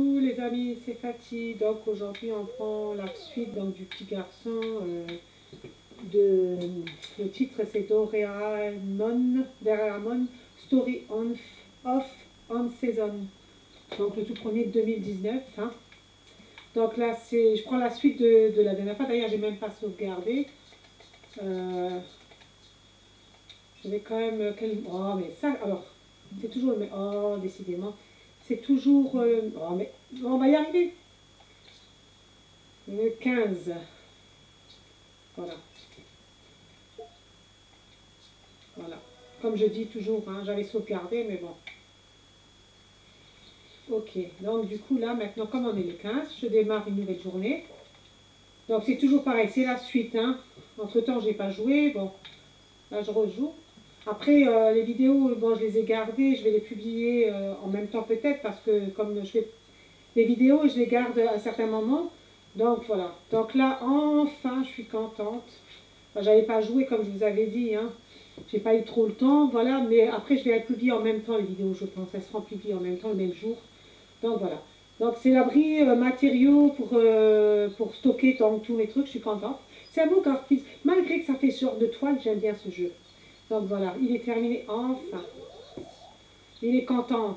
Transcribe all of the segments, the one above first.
Coucou les amis, c'est Fatih. Donc aujourd'hui on prend la suite donc, du petit garçon. Le titre c'est Doraemon Story of On Season. Donc le tout premier de 2019. Hein. Donc là je prends la suite de la dernière fois. D'ailleurs j'ai même pas sauvegardé. Je vais quand même... Oh mais ça alors, c'est toujours... Oh décidément. C'est toujours... oh mais on va y arriver. Le 15. Voilà. Voilà. Comme je dis toujours, hein, j'avais sauvegardé, mais bon. Ok. Donc du coup là, maintenant, comme on est le 15, je démarre une nouvelle journée. Donc c'est toujours pareil, c'est la suite. Hein. Entre-temps, je n'ai pas joué. Bon, là je rejoue. Après, les vidéos, bon, je les ai gardées. Je vais les publier en même temps peut-être parce que comme je fais les vidéos, je les garde à certains moments. Donc voilà. Donc là, enfin, je suis contente. Enfin, j'avais pas joué comme je vous avais dit. Hein. J'ai pas eu trop le temps, voilà. Mais après, je vais les publier en même temps les vidéos, je pense. Elles seront publiées en même temps le même jour. Donc voilà. Donc c'est l'abri matériaux pour stocker tous mes trucs. Je suis contente. C'est un beau graphisme. Malgré que ça fait genre de toile, j'aime bien ce jeu. Donc voilà, il est terminé enfin. Il est content.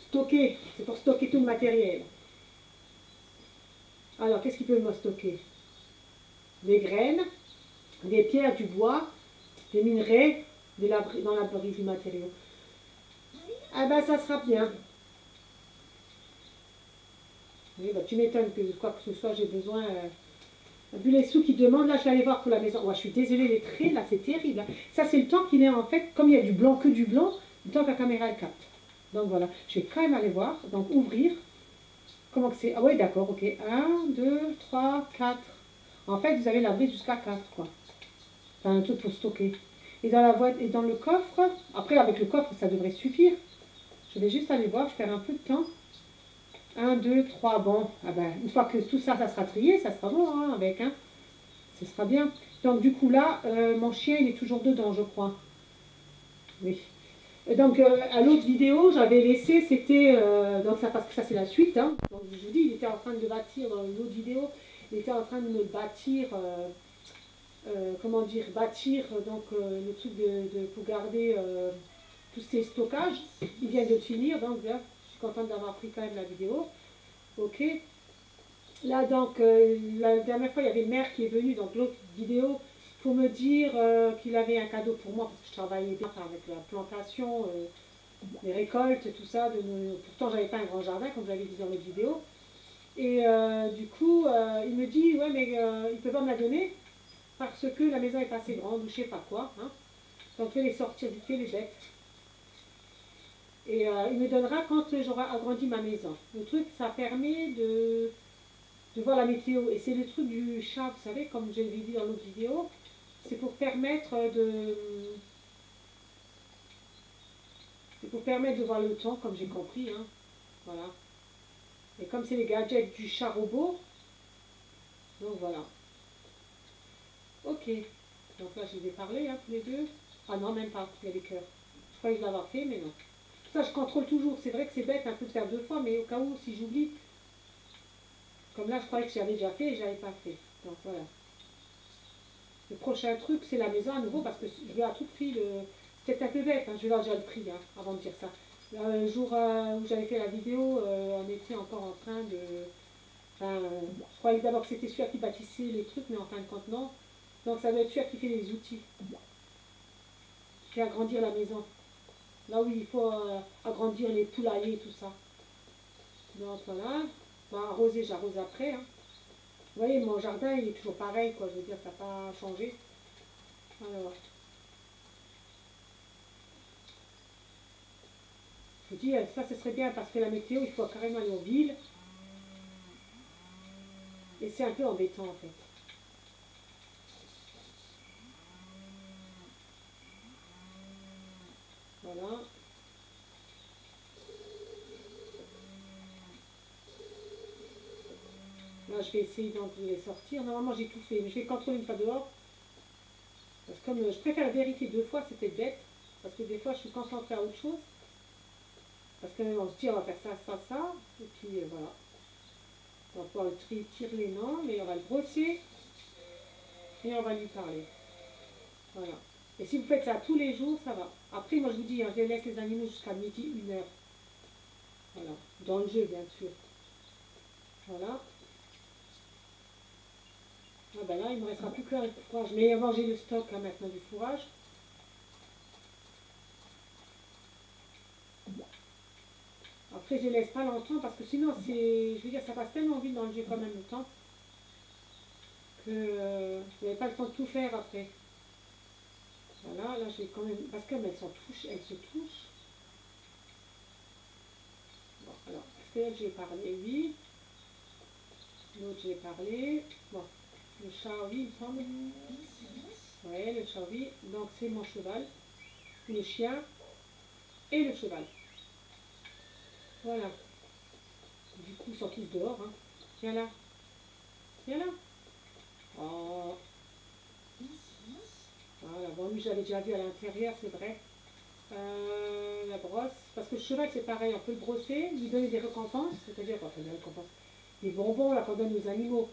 Stocker, c'est pour stocker tout le matériel. Alors, qu'est-ce qu'il peut me stocker? Des graines, des pierres, du bois, des minerais, dans l'abri du matériau. Ah ben, ça sera bien. Oui, bah, tu m'étonnes que quoi que ce soit, j'ai besoin... vu les sous qu'ils demandent, là, je vais aller voir pour la maison. Ouais, je suis désolée, les traits, là, c'est terrible. Hein. Ça, c'est le temps qu'il est, en fait, comme il y a du blanc, que du blanc, le temps que la caméra, elle capte. Donc, voilà. Je vais quand même aller voir. Donc, ouvrir. Comment que c'est? Ah oui, d'accord, ok. 1, 2, 3, 4. En fait, vous avez l'abri jusqu'à 4, quoi. Enfin, un truc pour stocker. Et dans la boîte, et dans le coffre, après, avec le coffre, ça devrait suffire. Je vais juste aller voir, je perds un peu de temps. 1, 2, 3, bon. Ah ben, une fois que tout ça, ça sera trié, ça sera bon, hein, avec, hein. Ce sera bien. Donc, du coup, là, mon chien, il est toujours dedans, je crois. Oui. Et donc, à l'autre vidéo, j'avais laissé, c'était... donc, ça, parce que ça, c'est la suite, hein. Donc, je vous dis, il était en train de bâtir, dans une autre vidéo, il était en train de me bâtir... comment dire, bâtir donc le truc pour garder tous ces stockages. Ils viennent de finir, donc là, je suis contente d'avoir pris quand même la vidéo. Ok. Là, donc, la dernière fois, il y avait le maire qui est venu, donc l'autre vidéo, pour me dire qu'il avait un cadeau pour moi, parce que je travaillais bien avec la plantation, les récoltes, tout ça. Pourtant, j'avais pas un grand jardin, comme j'avais dit dans l'autre vidéo. Et du coup, il me dit, ouais, mais il peut pas me la donner parce que la maison est pas assez grande ou je sais pas quoi. Hein. Donc je vais les sortir vite fait, les bêtes. Et il me donnera quand j'aurai agrandi ma maison. Le truc, ça permet de voir la météo. Et c'est le truc du chat, vous savez, comme je l'ai dit dans l'autre vidéo. C'est pour permettre de voir le temps, comme j'ai compris. Hein. Voilà. Et comme c'est les gadgets du chat robot, donc voilà. Ok. Donc là, je les ai parlé, hein, tous les deux. Ah non, même pas, il y a les cœurs. Je croyais l'avoir fait, mais non. Ça, je contrôle toujours. C'est vrai que c'est bête un peu de faire 2 fois, mais au cas où, si j'oublie. Comme là, je croyais que j'avais déjà fait et je n'avais pas fait. Donc voilà. Le prochain truc, c'est la maison à nouveau, parce que je vais à tout prix le... C'est peut-être un peu bête, hein, je vais voir déjà le prix, hein, avant de dire ça. Le jour où j'avais fait la vidéo, on était encore en train de... Enfin, je croyais d'abord que c'était celui qui bâtissait les trucs, mais en fin de compte, non. Donc ça doit être celui qui fait les outils. Qui fait agrandir la maison. Là où il faut agrandir les poulaillers et tout ça. Donc voilà. Bah, arroser, j'arrose après. Hein. Vous voyez, mon jardin, il est toujours pareil, quoi. Je veux dire, ça n'a pas changé. Alors. Je vous dis, ça, ce serait bien parce que la météo, il faut carrément aller en ville. Et c'est un peu embêtant, en fait. Voilà. Là, je vais essayer donc de les sortir. Normalement, j'ai tout fait, mais je vais contrôler une fois dehors. Parce que comme je préfère vérifier 2 fois, c'était bête. Parce que des fois, je suis concentrée à autre chose. Parce qu'on se dit, on va faire ça, ça, ça. Et puis voilà. On va pouvoir le tirer les noms, mais on va le brosser et on va lui parler. Voilà. Et si vous faites ça tous les jours, ça va. Après, moi je vous dis, hein, je laisse les animaux jusqu'à midi, 1 heure. Voilà. Dans le jeu, bien sûr. Voilà. Ah ben là, il ne me restera plus que le fourrage. Mais avant, j'ai le stock hein, maintenant du fourrage. Après, je ne laisse pas longtemps parce que sinon, c'est, je veux dire, ça passe tellement vite dans le jeu quand même le temps que vous n'avez pas le temps de tout faire après. Voilà, là, j'ai quand même, parce qu'elles elles se touchent. Bon, alors, est-ce que j'ai parlé? Oui. L'autre, j'ai parlé. Bon, le chat, oui, il me semble. Ouais, le chat, oui. Donc, c'est mon cheval, le chien et le cheval. Voilà. Du coup, ils sont tous dehors. Hein. Viens là. Viens là. Oh. Voilà. Bon, lui, j'avais déjà vu à l'intérieur, c'est vrai. La brosse. Parce que le cheval, c'est pareil. On peut le brosser, lui donner des récompenses. C'est-à-dire, enfin, des récompenses. Des bonbons, là, qu'on donne aux animaux.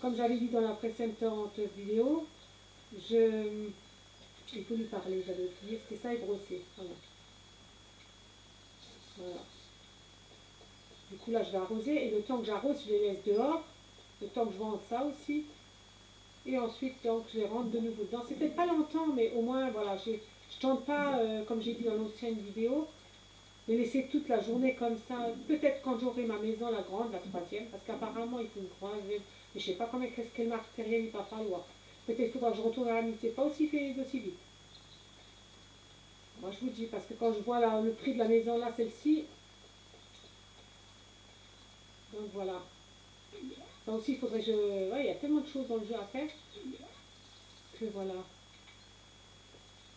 Comme j'avais dit dans la précédente vidéo, il faut lui parler. J'avais oublié. C'était ça et brosser. Voilà. Voilà. Du coup, là, je vais arroser. Et le temps que j'arrose, je les laisse dehors. Le temps que je vende ça aussi. Et ensuite, donc, je les rentre de nouveau dedans. C'est peut-être pas longtemps, mais au moins, voilà, je ne tente pas, comme j'ai dit dans l'ancienne vidéo, de laisser toute la journée comme ça. Peut-être quand j'aurai ma maison, la grande, la troisième, parce qu'apparemment, il faut une troisième. Mais je ne sais pas quel matériel il va falloir. Peut-être qu'il faudra que je retourne à la mine. C'est pas aussi fait aussi vite. Moi, je vous dis, parce que quand je vois là, le prix de la maison, là, celle-ci, donc voilà. Ça aussi, il faudrait que je... Ouais, il y a tellement de choses dans le jeu à faire que voilà.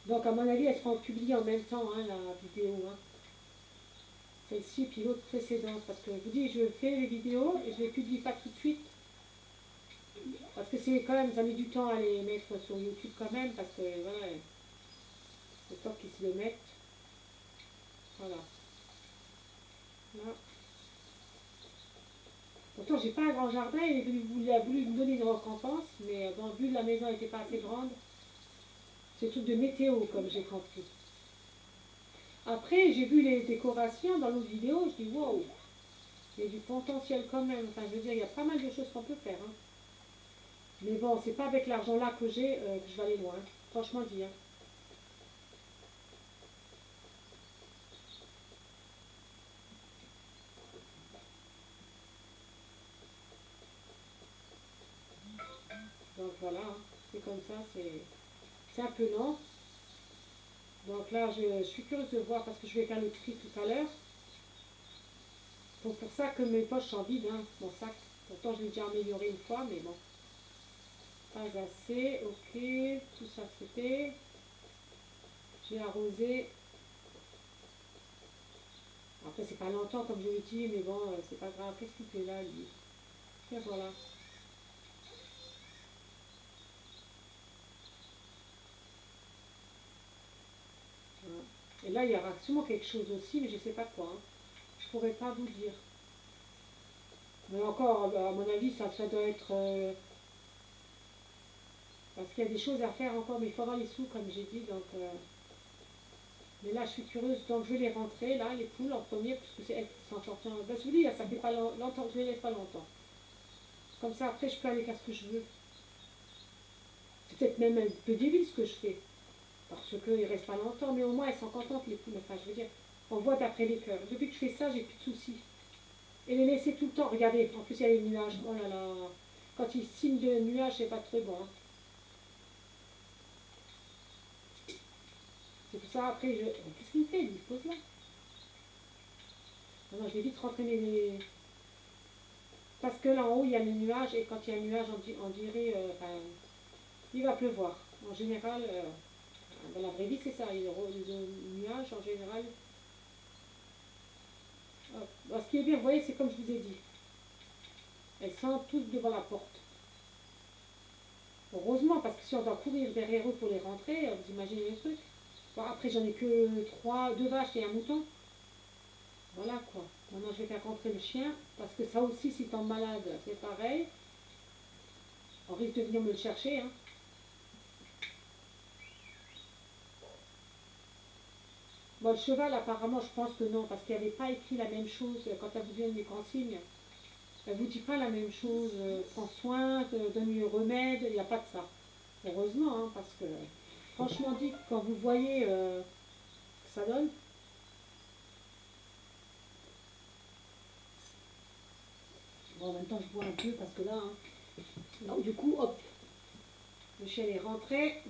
Donc, à mon avis, elles seront publiées en même temps, hein, la vidéo. Hein. Celle-ci, puis l'autre précédente. Parce que je vous dis, je fais les vidéos et je ne les publie pas tout de suite. Parce que c'est quand même, ça met du temps à les mettre sur YouTube quand même. Parce que voilà, le temps qu'ils se le mettent. Voilà. Là. Pourtant, j'ai pas un grand jardin. Il a voulu me donner une récompense. Mais bon, vu que la maison n'était pas assez grande, c'est tout de météo, comme j'ai compris. Après, j'ai vu les décorations dans l'autre vidéo. Je dis, wow, il y a du potentiel quand même. Enfin, je veux dire, il y a pas mal de choses qu'on peut faire. Hein. Mais bon, c'est pas avec l'argent là que j'ai que je vais aller loin. Franchement dit. Hein. Donc voilà, hein. C'est comme ça, c'est un peu lent. Donc là, je suis curieuse de voir parce que je vais faire le tri tout à l'heure. Donc pour ça que mes poches sont vides, hein, mon sac. Pourtant, je l'ai déjà amélioré une fois, mais bon. Pas assez, ok. Tout ça, c'était. J'ai arrosé. Après, c'est pas longtemps, comme je l'ai dit, mais bon, c'est pas grave. Qu'est-ce qu'il fait là, lui? Et voilà. Voilà. Et là, il y aura sûrement quelque chose aussi, mais je sais pas quoi. Hein. Je pourrais pas vous dire. Mais encore, à mon avis, ça doit être... parce qu'il y a des choses à faire encore, mais il faut avoir les sous, comme j'ai dit. Donc, mais là, je suis curieuse. Donc, je vais les rentrer, là, les poules en premier, parce que c'est elles qui s'en sortent. Ben, je vous dis, ça fait pas longtemps que je les laisse pas longtemps. Comme ça, après, je peux aller faire ce que je veux. C'est peut-être même un peu débile ce que je fais. Parce qu'ils restent pas longtemps, mais au moins, elles sont contentes, les poules. Enfin, je veux dire, on voit d'après les cœurs. Depuis que je fais ça, j'ai plus de soucis. Et les laisser tout le temps. Regardez, en plus, il y a les nuages. Oh là là. Quand ils signent de nuages, c'est pas très bon. Hein. C'est pour ça, après, je... Qu'est-ce qu'il fait, lui? Pose là. Non, non, je vais vite rentrer mes... Parce que là en haut, il y a les nuages, et quand il y a un nuage, on dirait... enfin, il va pleuvoir. En général, dans la vraie vie, c'est ça. Les nuages, en général... Bon, ce qui est bien, vous voyez, c'est comme je vous ai dit. Elles sont toutes devant la porte. Heureusement, parce que si on doit courir derrière eux pour les rentrer, vous imaginez le truc. Bon, après, j'en ai que deux vaches et un mouton. Voilà quoi. Maintenant je vais faire rentrer le chien, parce que ça aussi, si tombe malade, c'est pareil. On risque de venir me le chercher, hein. Bon, le cheval, apparemment, je pense que non, parce qu'il n'y avait pas écrit la même chose quand elle vous donne les consignes. Elle ne vous dit pas la même chose. Prends soin, donne-lui un remède, il n'y a pas de ça. Heureusement, hein, parce que franchement dit, quand vous voyez ce que ça donne, bon, en même temps, je bois un peu parce que là, hein, donc, du coup, hop, le chien est rentré.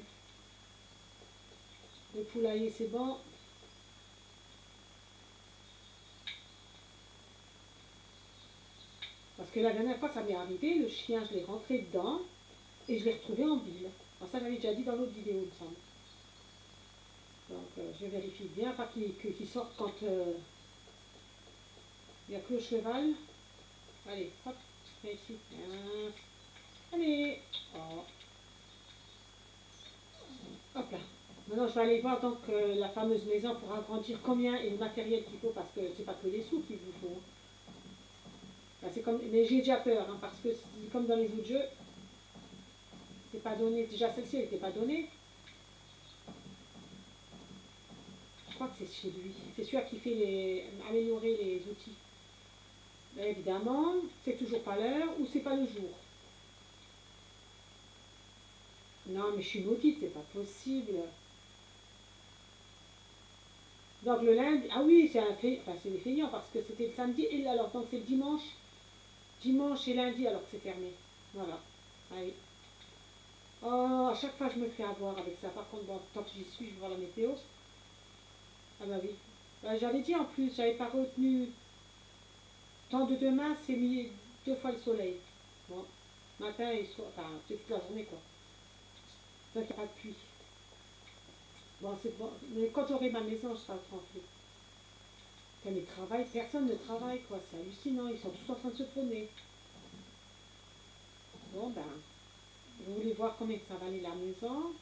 Le poulailler, c'est bon. Parce que la dernière fois, ça m'est arrivé, le chien, je l'ai rentré dedans et je l'ai retrouvé en ville. Alors ça, j'avais déjà dit dans l'autre vidéo, il me semble. Donc, je vérifie bien, pas qu'il sorte quand il n'y a que le cheval. Allez, hop, viens ici. Allez, oh. Hop là. Maintenant, je vais aller voir donc la fameuse maison pour agrandir combien et le matériel qu'il faut, parce que c'est pas que les sous qu'il vous faut. Là, c'est comme, mais j'ai déjà peur, hein, parce que comme dans les autres jeux, c'est pas donné. Déjà, celle-ci, elle n'était pas donnée. Je crois que c'est chez lui. C'est celui qui fait améliorer les outils. Mais évidemment, c'est toujours pas l'heure ou c'est pas le jour. Non, mais je suis maudite, c'est pas possible. Donc le lundi, ah oui, c'est des feignants parce que c'était le samedi et alors donc c'est le dimanche, dimanche et lundi alors que c'est fermé. Voilà. Allez. Oh, à chaque fois je me fais avoir avec ça. Par contre, bon, tant que j'y suis, je vais voir la météo. Ah bah oui. J'avais dit en plus, j'avais pas retenu. Temps de demain, c'est mis 2 fois le soleil. Bon, matin et soir, enfin c'est toute la journée quoi. Donc il n'y a pas de pluie. Bon, c'est bon. Mais quand j'aurai ma maison, je serai tranquille. Mais travail, personne ne travaille, quoi. C'est hallucinant. Ils sont tous en train de se promener. Bon, ben, vous voulez voir combien ça valait la maison.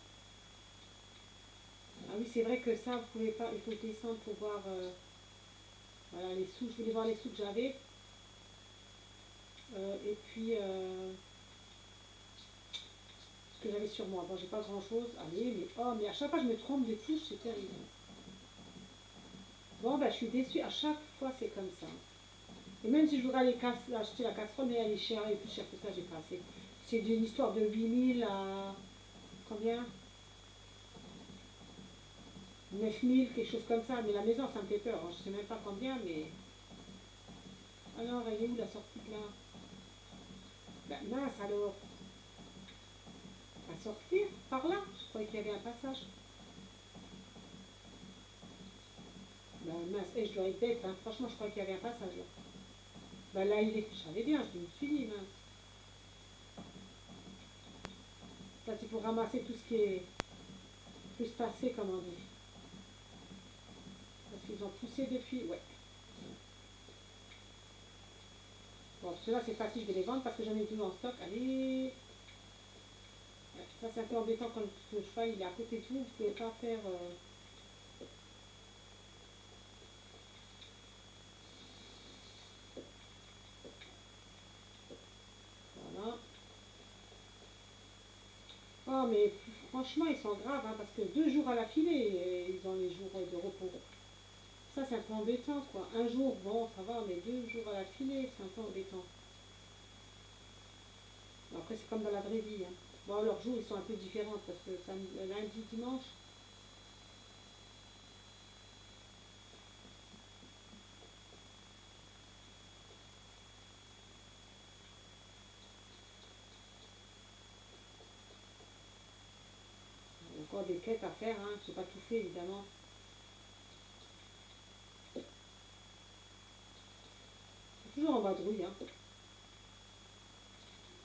Ah oui, c'est vrai que ça, vous pouvez pas. Il faut descendre pour voir voilà, les sous. Je voulais voir les sous que j'avais. Et puis, ce que j'avais sur moi. Bon, j'ai pas grand chose. Allez, mais oh, mais à chaque fois, je me trompe des touches. C'est terrible. Bon, ben, je suis déçue. À chaque fois, c'est comme ça. Et même si je voudrais aller acheter la casserole, mais elle est chère, elle est plus chère que ça, j'ai pas assez. C'est une histoire de 8 000 à combien 9 000, quelque chose comme ça. Mais la maison, ça me fait peur, hein. Je sais même pas combien, mais... Alors, elle est où la sortie de là? Ben mince alors. À sortir par là? Je croyais qu'il y avait un passage. Ben mince, et je dois être bête, hein. Franchement, je croyais qu'il y avait un passage là. Ben là, il est... Je savais bien, je me suis dit, mince. Ça, c'est pour ramasser tout ce qui est plus passé, comme on dit. Parce qu'ils ont poussé depuis, ouais. Bon, ceux-là, c'est facile, je vais les vendre parce que j'en ai 2 en stock. Allez. Ouais, ça, c'est un peu embêtant quand le cheval, il est à côté de vous. Vous ne pouvez pas faire... Voilà. Oh, mais franchement, ils sont graves, hein, parce que 2 jours à la filée, ils ont les jours de repos. Ça, c'est un peu embêtant, quoi. Un jour, bon, ça va, mais 2 jours à la filée, c'est un peu embêtant. Bon, après, c'est comme dans la vraie vie, hein. Bon, leurs jours, ils sont un peu différents, parce que lundi, dimanche, il y a encore des quêtes à faire, hein. Je n'ai pas tout fait, évidemment. C'est toujours en vadrouille, hein.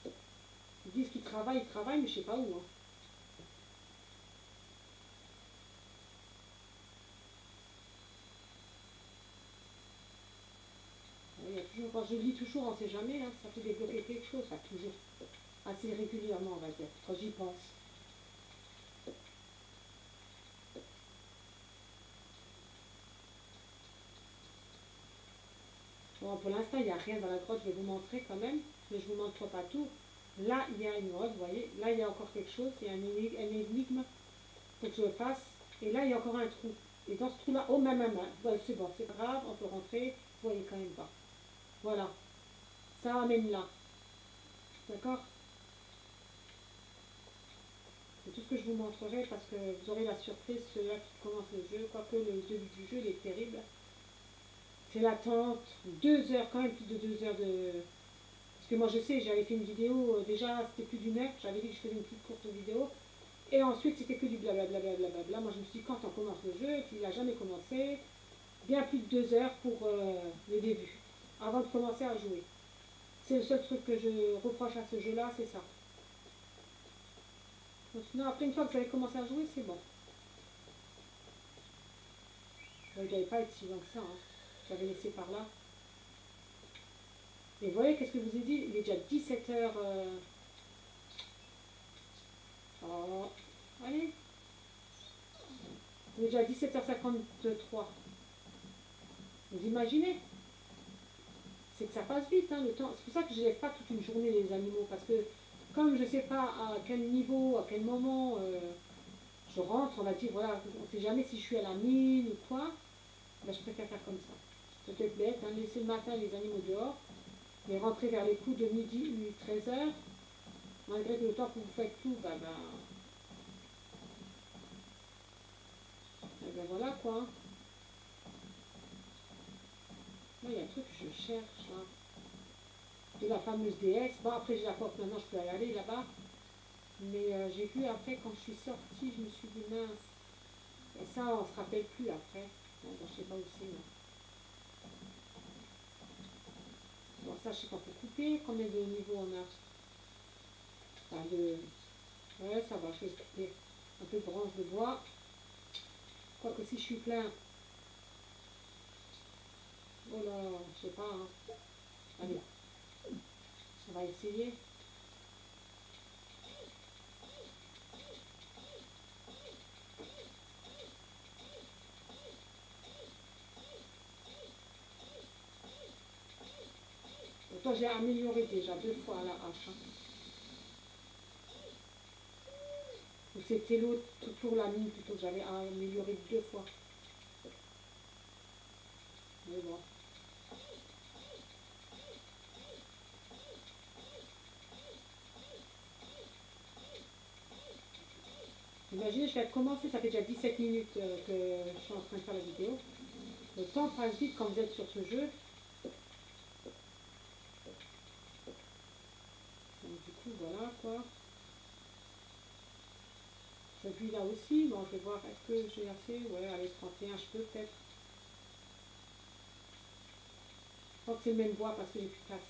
Ils disent qu'ils travaillent, mais je sais pas où, hein. Il y a toujours, quand je lis toujours, on ne sait jamais, hein, ça peut débloquer quelque chose, enfin toujours, assez régulièrement, on va dire, quand j'y pense. Bon, pour l'instant, il n'y a rien dans la grotte, je vais vous montrer quand même, mais je ne vous montre pas tout. Là, il y a une grotte, vous voyez. Là, il y a encore quelque chose, il y a un énigme, il faut que je le fasse. Et là, il y a encore un trou. Et dans ce trou-là, oh, ma main, bon, c'est bon, c'est pas grave, on peut rentrer, vous voyez quand même pas. Voilà, ça amène là. D'accord? C'est tout ce que je vous montrerai parce que vous aurez la surprise, ceux-là qui commencent le jeu, quoique le début du jeu, il est terrible. C'est l'attente, 2 heures, quand même plus de 2 heures de... Parce que moi je sais, j'avais fait une vidéo, déjà c'était plus d'1 heure, j'avais dit que je faisais une toute courte vidéo. Et ensuite c'était que du blablabla. Moi je me suis dit quand on commence le jeu, et qu'il n'a jamais commencé, bien plus de 2 heures pour le début, avant de commencer à jouer. C'est le seul truc que je reproche à ce jeu-là, c'est ça. Donc, sinon après une fois que vous avez commencé à jouer, c'est bon. Il ne devait pas être si long que ça, hein. J'avais laissé par là. Et vous voyez, qu'est-ce que je vous ai dit? Il est déjà 17h. Oh, allez. Il est déjà 17h53. Vous imaginez? C'est que ça passe vite, hein, le temps. C'est pour ça que je ne laisse pas toute une journée les animaux. Parce que comme je ne sais pas à quel niveau, à quel moment je rentre, on va dire, voilà, on ne sait jamais si je suis à la mine ou quoi. Ben, je préfère faire comme ça. C'est peut-être bête, hein, laisser le matin les animaux dehors. Et rentrer vers les coups de midi, 13h, malgré que le temps que vous faites tout, ben voilà quoi. Là, il y a un truc que je cherche là. De la fameuse déesse. Bon, après, je la porte maintenant, je peux y aller là-bas. Mais j'ai vu après, quand je suis sortie, je me suis dit mince. Et ça, on se rappelle plus après. Bon, je sais pas où c'est là. Bon, ça, je sais qu'on peut couper. Combien de niveaux on a? Enfin, ouais, ça va, je vais couper un peu de branche de bois. Quoique si je suis plein. Oh là, je sais pas. Hein. Allez, on va essayer. Pourtant, j'ai amélioré déjà 2 fois la hache. Hein. Ou c'était l'autre pour la mine plutôt que j'avais amélioré 2 fois. Mais bon. Imaginez, je vais commencer, ça fait déjà 17 minutes que je suis en train de faire la vidéo. Le temps passe vite quand vous êtes sur ce jeu. Donc du coup, voilà quoi. Celui-là aussi, bon, je vais voir, est-ce que j'ai assez? Ouais, allez, 31, je peux peut-être. Je crois que c'est le même bois parce que j'ai plus de place.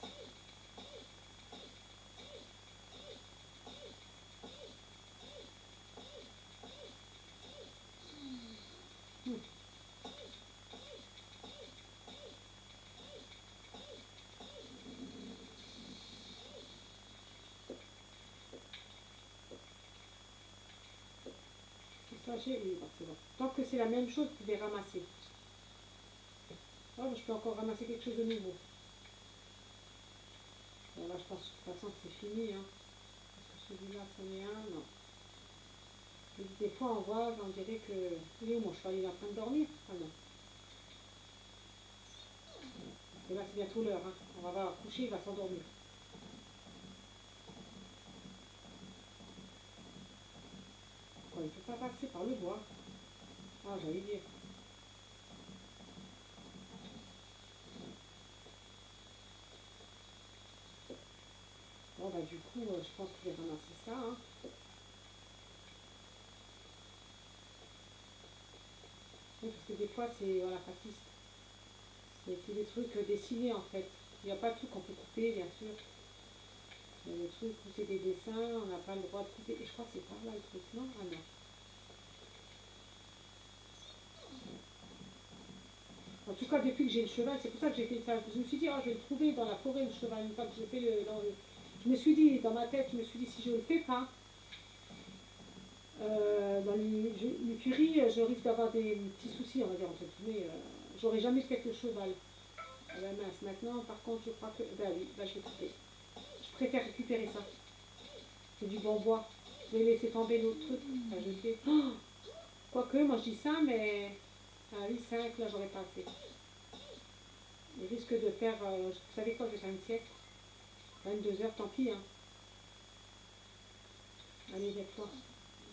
Ça, oui, bon, c'est bon. Tant que c'est la même chose, vous pouvez ramasser. Oh, je peux encore ramasser quelque chose de nouveau. Bon, là, je pense de toute façon que c'est fini. Hein. Est-ce que celui-là, c'en est un? Non. Et des fois, on voit, on dirait que... Il est où mon cheval? Il est en train de dormir? Ah non. Et là, c'est bientôt l'heure. Hein. On va voir coucher, il va s'endormir. Il ne peut pas passer par le bois. Ah, j'allais dire. Bon, bah, du coup, je pense que je vais ramasser ça. Hein. Oui, parce que des fois, c'est voilà, factice. C'est des trucs dessinés, en fait. Il n'y a pas tout qu'on peut couper, bien sûr. Il y a des trucs où c'est des dessins, on n'a pas le droit de couper. Et je crois que c'est par là le truc, non? Ah non. En tout cas, depuis que j'ai le cheval, c'est pour ça que j'ai fait ça. Je me suis dit, oh, je vais le trouver dans la forêt, le cheval. Une fois que j'ai fait Je me suis dit, dans ma tête, je me suis dit, si je ne le fais pas, dans l'écurie, je risque d'avoir des petits soucis, on va dire, entre guillemets. J'aurais jamais fait le cheval. Ah bah mince, maintenant, par contre, je crois que... Bah oui, bah je vais couper. Je préfère récupérer ça. C'est du bon bois. Je vais laisser tomber l'autre truc à jeter. Oh, quoique, moi je dis ça, mais... Ah oui, 5, là, j'aurais pas assez. Il risque de faire... vous savez quoi, je vais faire une sieste. 22 heures, tant pis, hein. Allez, lève-toi.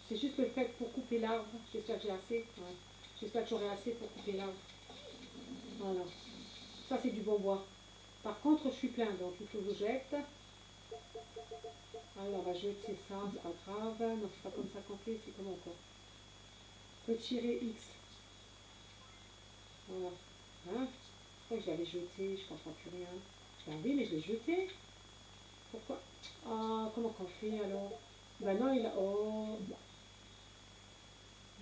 C'est juste le fait pour couper l'arbre. J'espère que j'ai assez. Ouais. J'espère que j'aurai assez pour couper l'arbre. Voilà. Ça, c'est du bon bois. Par contre, je suis plein, donc il faut que je jette. Alors, on va jeter ça, c'est pas grave. Non, c'est pas comme ça qu'on fait, c'est comment quoi. Retirer X. Voilà. Hein? Pourquoi je l'avais jeté? Je comprends plus rien. Ben oui, mais je l'ai jeté. Pourquoi? Ah, comment qu'on fait alors? Ben non, il a... Oh.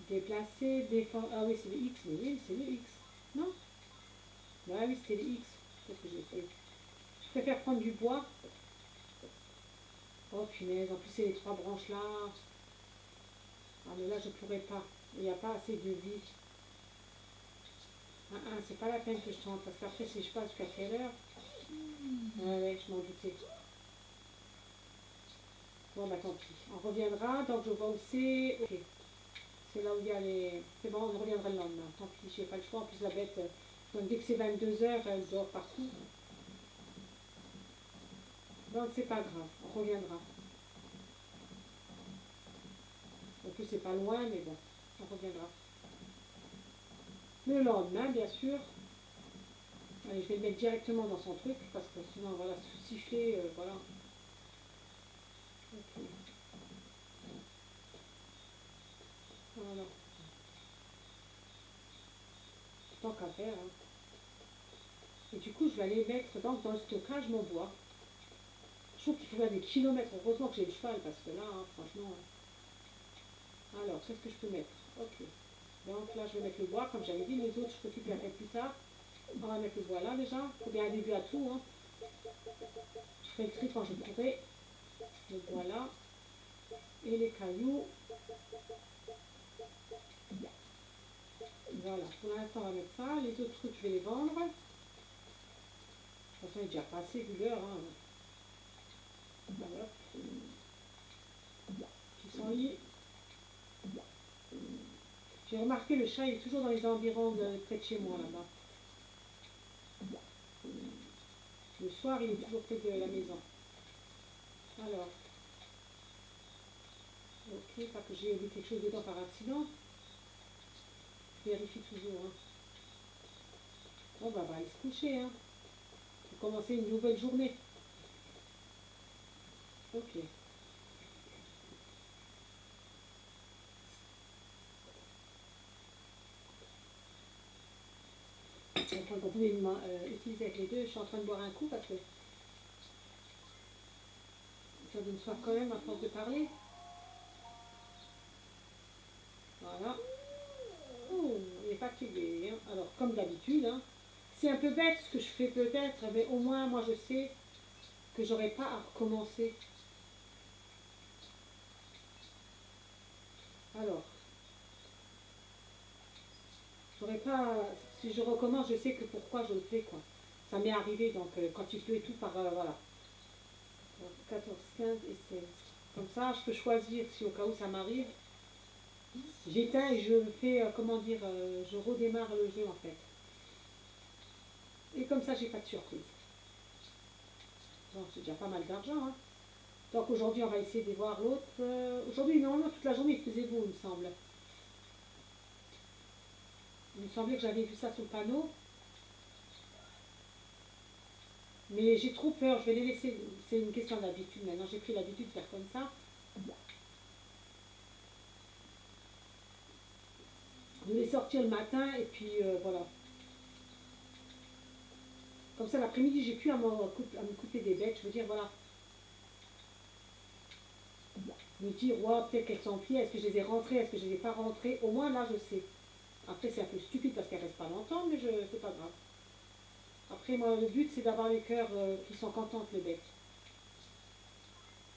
Déplacer, défendre. Ah oui, c'est le X. Mais oui, c'est le X. Non? Ben oui, c'était le X. Qu'est-ce que j'ai fait? Je préfère prendre du bois. Oh punaise, en plus c'est les 3 branches là. Ah mais là je pourrais pas. Il n'y a pas assez de vie. C'est pas la peine que je tente parce qu'après si je passe jusqu'à quelle heure? Ouais, je m'en doutais. Bon bah tant pis. On reviendra, donc je vois où c'est. Ok. C'est là où il y a les. C'est bon, on reviendra le lendemain. Tant pis, j'ai pas le choix. En plus la bête, donc dès que c'est 22 heures, elle dort partout. Donc c'est pas grave, on reviendra. En plus c'est pas loin, mais bon, on reviendra. Le lendemain, bien sûr. Allez, je vais le mettre directement dans son truc parce que sinon, voilà, siffler, voilà. Ok. Voilà. Tant qu'à faire. Hein. Et du coup, je vais aller mettre dans le stockage mon bois. Je trouve qu'il faut faire des kilomètres. Heureusement que j'ai le cheval parce que là, hein, franchement. Alors, qu'est-ce que je peux mettre? Ok. Donc là, je vais mettre le bois. Comme j'avais dit, les autres, je récupérerai plus tard. On va mettre le bois là déjà. Il faut bien un début à tout. Hein. Je ferai le tri quand je pourrai. Le bois là. Et les cailloux. Voilà, pour l'instant on va mettre ça. Les autres trucs, je vais les vendre. De toute façon, il est déjà passé vu l'heure. Hein. Voilà. Pissenlit. J'ai remarqué le chat il est toujours dans les environs près de chez moi là-bas. Le soir, il est toujours près de la maison. Alors, ok, pas que j'ai mis quelque chose dedans par accident. Je vérifie toujours. Hein. Bon, bah, on va aller se coucher. Hein. Pour commencer une nouvelle journée. Ok. Donc, on pouvait utiliser avec les deux. Je suis en train de boire un coup parce que ça donne soif quand même à force de parler. Voilà. Oh, il est fatigué. Hein. Alors, comme d'habitude, hein, c'est un peu bête ce que je fais peut-être, mais au moins, moi, je sais que j'aurai pas à recommencer. Alors, j'aurais pas. Si je recommence, je sais que pourquoi je le fais, quoi. Ça m'est arrivé, donc, quand il fait tout par. Voilà. 14, 15 et 16. Comme ça, je peux choisir si au cas où ça m'arrive. J'éteins et je fais, comment dire, je redémarre le jeu en fait. Et comme ça, j'ai pas de surprise. Donc, c'est déjà pas mal d'argent. Hein. Donc aujourd'hui, on va essayer de voir l'autre. Aujourd'hui, normalement, toute la journée, il faisait beau, il me semble. Il me semblait que j'avais vu ça sur le panneau. Mais j'ai trop peur, je vais les laisser. C'est une question d'habitude maintenant. J'ai pris l'habitude de faire comme ça. De les sortir le matin et puis voilà. Comme ça, l'après-midi, j'ai plus à me couper des bêtes. Je veux dire, voilà. Me dire, ouais, peut-être qu'elles sont pieds. Est-ce que je les ai rentrées? Est-ce que je les ai pas rentrées? Au moins, là, je sais. Après, c'est un peu stupide parce qu'elles restent pas longtemps, mais c'est pas grave. Après, moi, le but, c'est d'avoir les cœurs qui sont contentes, les bêtes.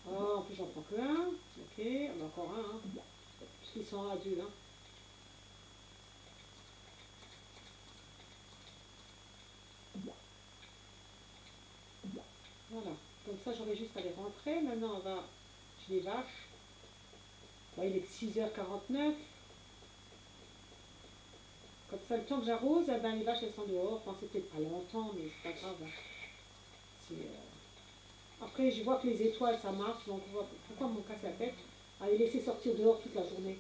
Ah, en plus, j'en prends que un. Ok, on a encore un. Hein. Puisqu'ils sont adultes. Hein. ça, j'aurais juste à les rentrer. Maintenant, on va chez les vaches. Bon, il est que 6h49. Comme ça, le temps que j'arrose, eh ben, les vaches, elles sont dehors. Enfin, c'est peut-être pas longtemps, mais c'est pas grave. Hein. Après, je vois que les étoiles, ça marche. Donc, pourquoi me casse la tête à les laisser sortir dehors toute la journée?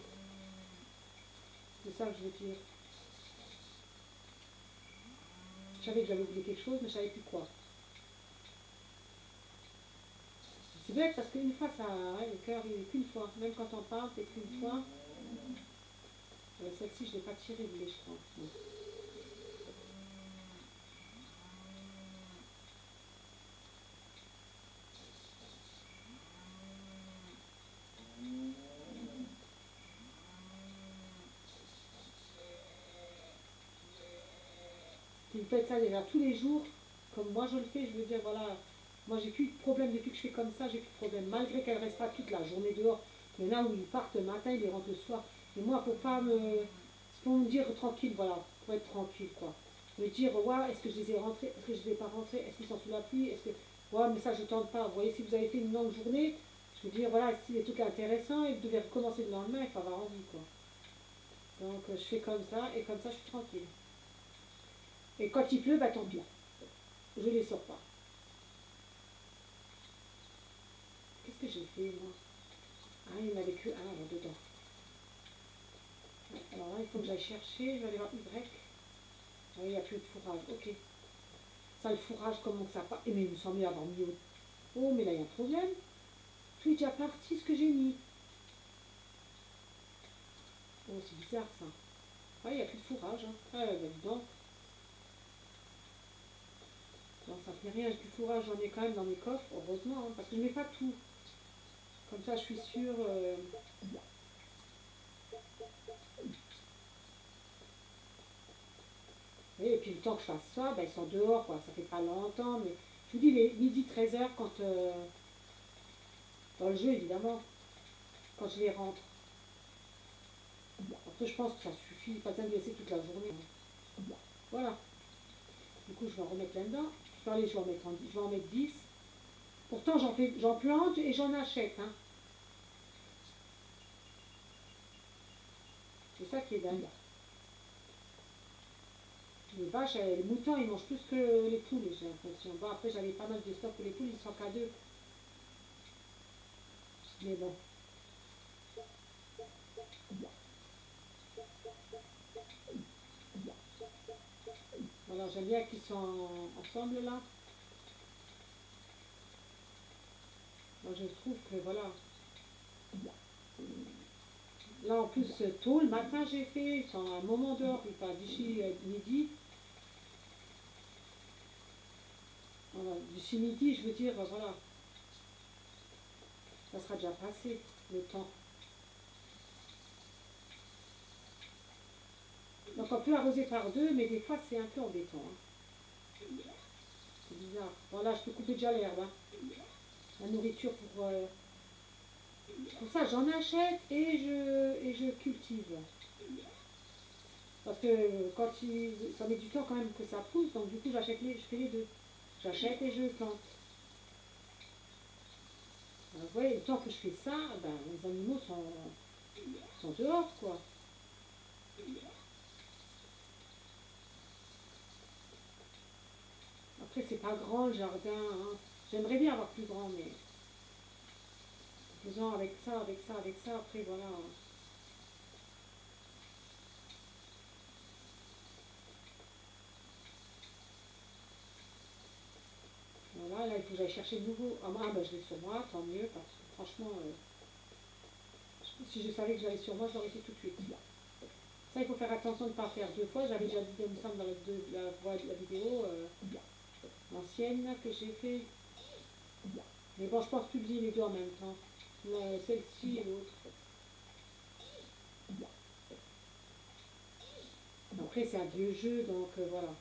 C'est ça que je veux dire. Je savais que j'avais oublié quelque chose, mais je savais plus quoi. C'est bête parce qu'une fois, ça, ouais, le cœur, il est qu'une fois. Même quand on parle, c'est qu'une fois. Celle-ci, je ne l'ai pas tirée, je crois. Non. Si vous faites ça déjà tous les jours, comme moi je le fais, je veux dire, voilà, moi j'ai plus de problème depuis que je fais comme ça, j'ai plus de problème. Malgré qu'elle ne reste pas toute la journée dehors, il y en a où ils partent le matin, ils rentrent le soir. Et moi, pour pas me. C'est pour me dire tranquille, voilà, pour être tranquille, quoi. Me dire, ouais, est-ce que je les ai rentrés, est-ce que je les ai pas rentrés, est-ce qu'ils sont sous la pluie, est-ce que. Ouais, mais ça, je tente pas. Vous voyez, si vous avez fait une longue journée, je veux dire, voilà, si les trucs intéressants, et vous devez recommencer le lendemain, il faut avoir envie, quoi. Donc, je fais comme ça, et comme ça, je suis tranquille. Et quand il pleut, bah tant pis. Je les sors pas. Qu'est-ce que j'ai fait, moi? Ah, il n'y en avait que un là, dedans. Ouais, alors là, il faut que j'aille chercher. Je vais aller voir Y. Oui, il n'y a plus de fourrage. Ok. Ça, le fourrage, comment que ça part? Eh, mais il me semblait avoir mis au. Oh, mais là, il y a un problème. Tout est déjà parti, ce que j'ai mis. Oh, c'est bizarre, ça. Ah, il n'y a plus de fourrage. Hein. Ah, bah, dis donc. Non, ça fait rien. Du fourrage, j'en ai quand même dans mes coffres. Heureusement, hein, parce que je ne mets pas tout. Comme ça, je suis sûre. Et puis le temps que je fasse ça, ben, ils sont dehors, quoi. Ça fait pas longtemps, mais je vous dis, les midi 13h, quand dans le jeu, évidemment, quand je les rentre. Après, je pense que ça suffit, pas besoin de laisser toute la journée. Voilà. Du coup, je vais en remettre là-dedans. Je vais aller, je vais en mettre 10. Pourtant, j'en plante et j'en achète. Hein. C'est ça qui est dingue. Les vaches, les moutons, ils mangent plus que les poules, j'ai l'impression. Bon, après, j'avais pas mal de stock pour les poules, ils sont qu'à deux. Mais bon. Voilà, j'aime bien qu'ils sont ensemble là. Moi, je trouve que voilà. Là, en plus, tôt le matin, j'ai fait. Ils sont à un moment dehors, pas d'ici midi. Voilà, d'ici midi, je veux dire, voilà. Ça sera déjà passé, le temps. Donc, on peut arroser par deux, mais des fois, c'est un peu embêtant. Hein. C'est bizarre. Bon, là, je peux couper déjà l'herbe. Hein. La nourriture pour ça, j'en achète et je cultive. Parce que quand ça met du temps quand même que ça pousse, donc du coup je fais les deux. J'achète et je plante. Vous voyez, le temps que je fais ça, ben, les animaux sont dehors, quoi. Après, c'est pas grand le jardin. Hein. J'aimerais bien avoir plus grand, mais faisons avec ça, avec ça, avec ça. Après, voilà. Voilà, là, il faut que j'aille chercher de nouveau. Ah, ben, je l'ai sur moi, tant mieux, parce que franchement, si je savais que j'allais sur moi, je l'aurais fait tout de suite. Ça, il faut faire attention de ne pas faire deux fois. J'avais déjà dit, il me semble, dans la vidéo ancienne que j'ai fait. Mais bon, je pense publier les deux en même temps. Celle-ci et l'autre. Après, c'est un vieux jeu, donc voilà.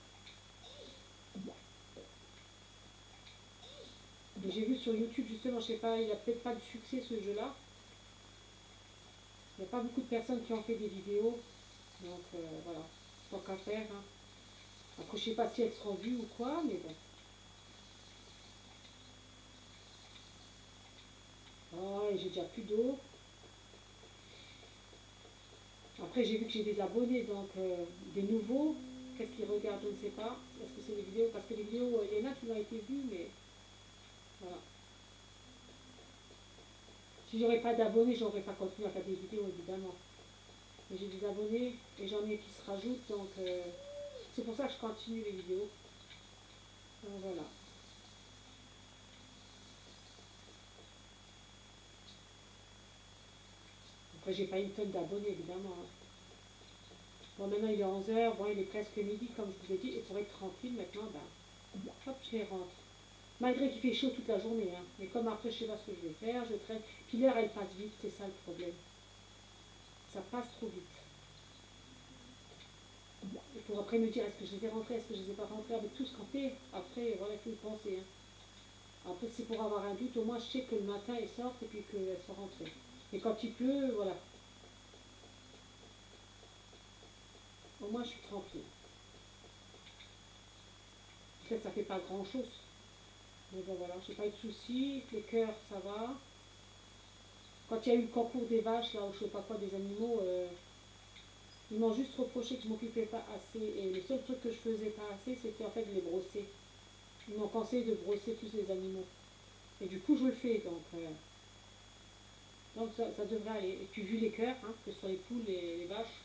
J'ai vu sur YouTube, justement, je sais pas, il a peut-être pas de succès ce jeu-là. Il n'y a pas beaucoup de personnes qui ont fait des vidéos. Donc voilà, tant qu'à faire. Hein. Après, je sais pas si elles seront vues ou quoi, mais bon. j'ai déjà plus d'eau. Après, j'ai vu que j'ai des abonnés, donc des nouveaux. Qu'est-ce qu'ils regardent, je ne sais pas. Est-ce que c'est les vidéos? Parce que les vidéos, il y en a qui ont été vues, mais voilà. Si j'aurais pas d'abonnés, j'aurais pas continué à faire des vidéos, évidemment. Mais j'ai des abonnés et j'en ai qui se rajoutent, donc c'est pour ça que je continue les vidéos. Donc voilà. Après, j'ai pas une tonne d'abonnés, évidemment, hein. Bon, maintenant il est 11 h, bon, il est presque midi, comme je vous ai dit, et pour être tranquille, maintenant, ben, hop, je les rentre. Malgré qu'il fait chaud toute la journée, hein. Mais comme après, je sais pas ce que je vais faire, je traîne. Puis l'heure, elle passe vite, c'est ça le problème. Ça passe trop vite. Et pour après me dire, est-ce que je les ai rentrés, est-ce que je les ai pas rentrés, avec tout ce qu'on fait, après, voilà, il faut y penser, hein. Après, c'est pour avoir un doute, au moins, je sais que le matin, elles sortent et puis qu'elles sont rentrées. Et quand il pleut, voilà. Au moins, je suis tranquille. Peut-être ça fait pas grand-chose. Mais bon, voilà, j'ai pas eu de soucis. Les cœurs, ça va. Quand il y a eu le concours des vaches, là, ou je sais pas quoi, des animaux, ils m'ont juste reproché que je m'occupais pas assez. Et le seul truc que je faisais pas assez, c'était en fait de les brosser. Ils m'ont conseillé de brosser plus les animaux. Et du coup, je le fais. Donc ça devrait aller. Et puis, vu les cœurs, hein, que ce soit les poules et les vaches.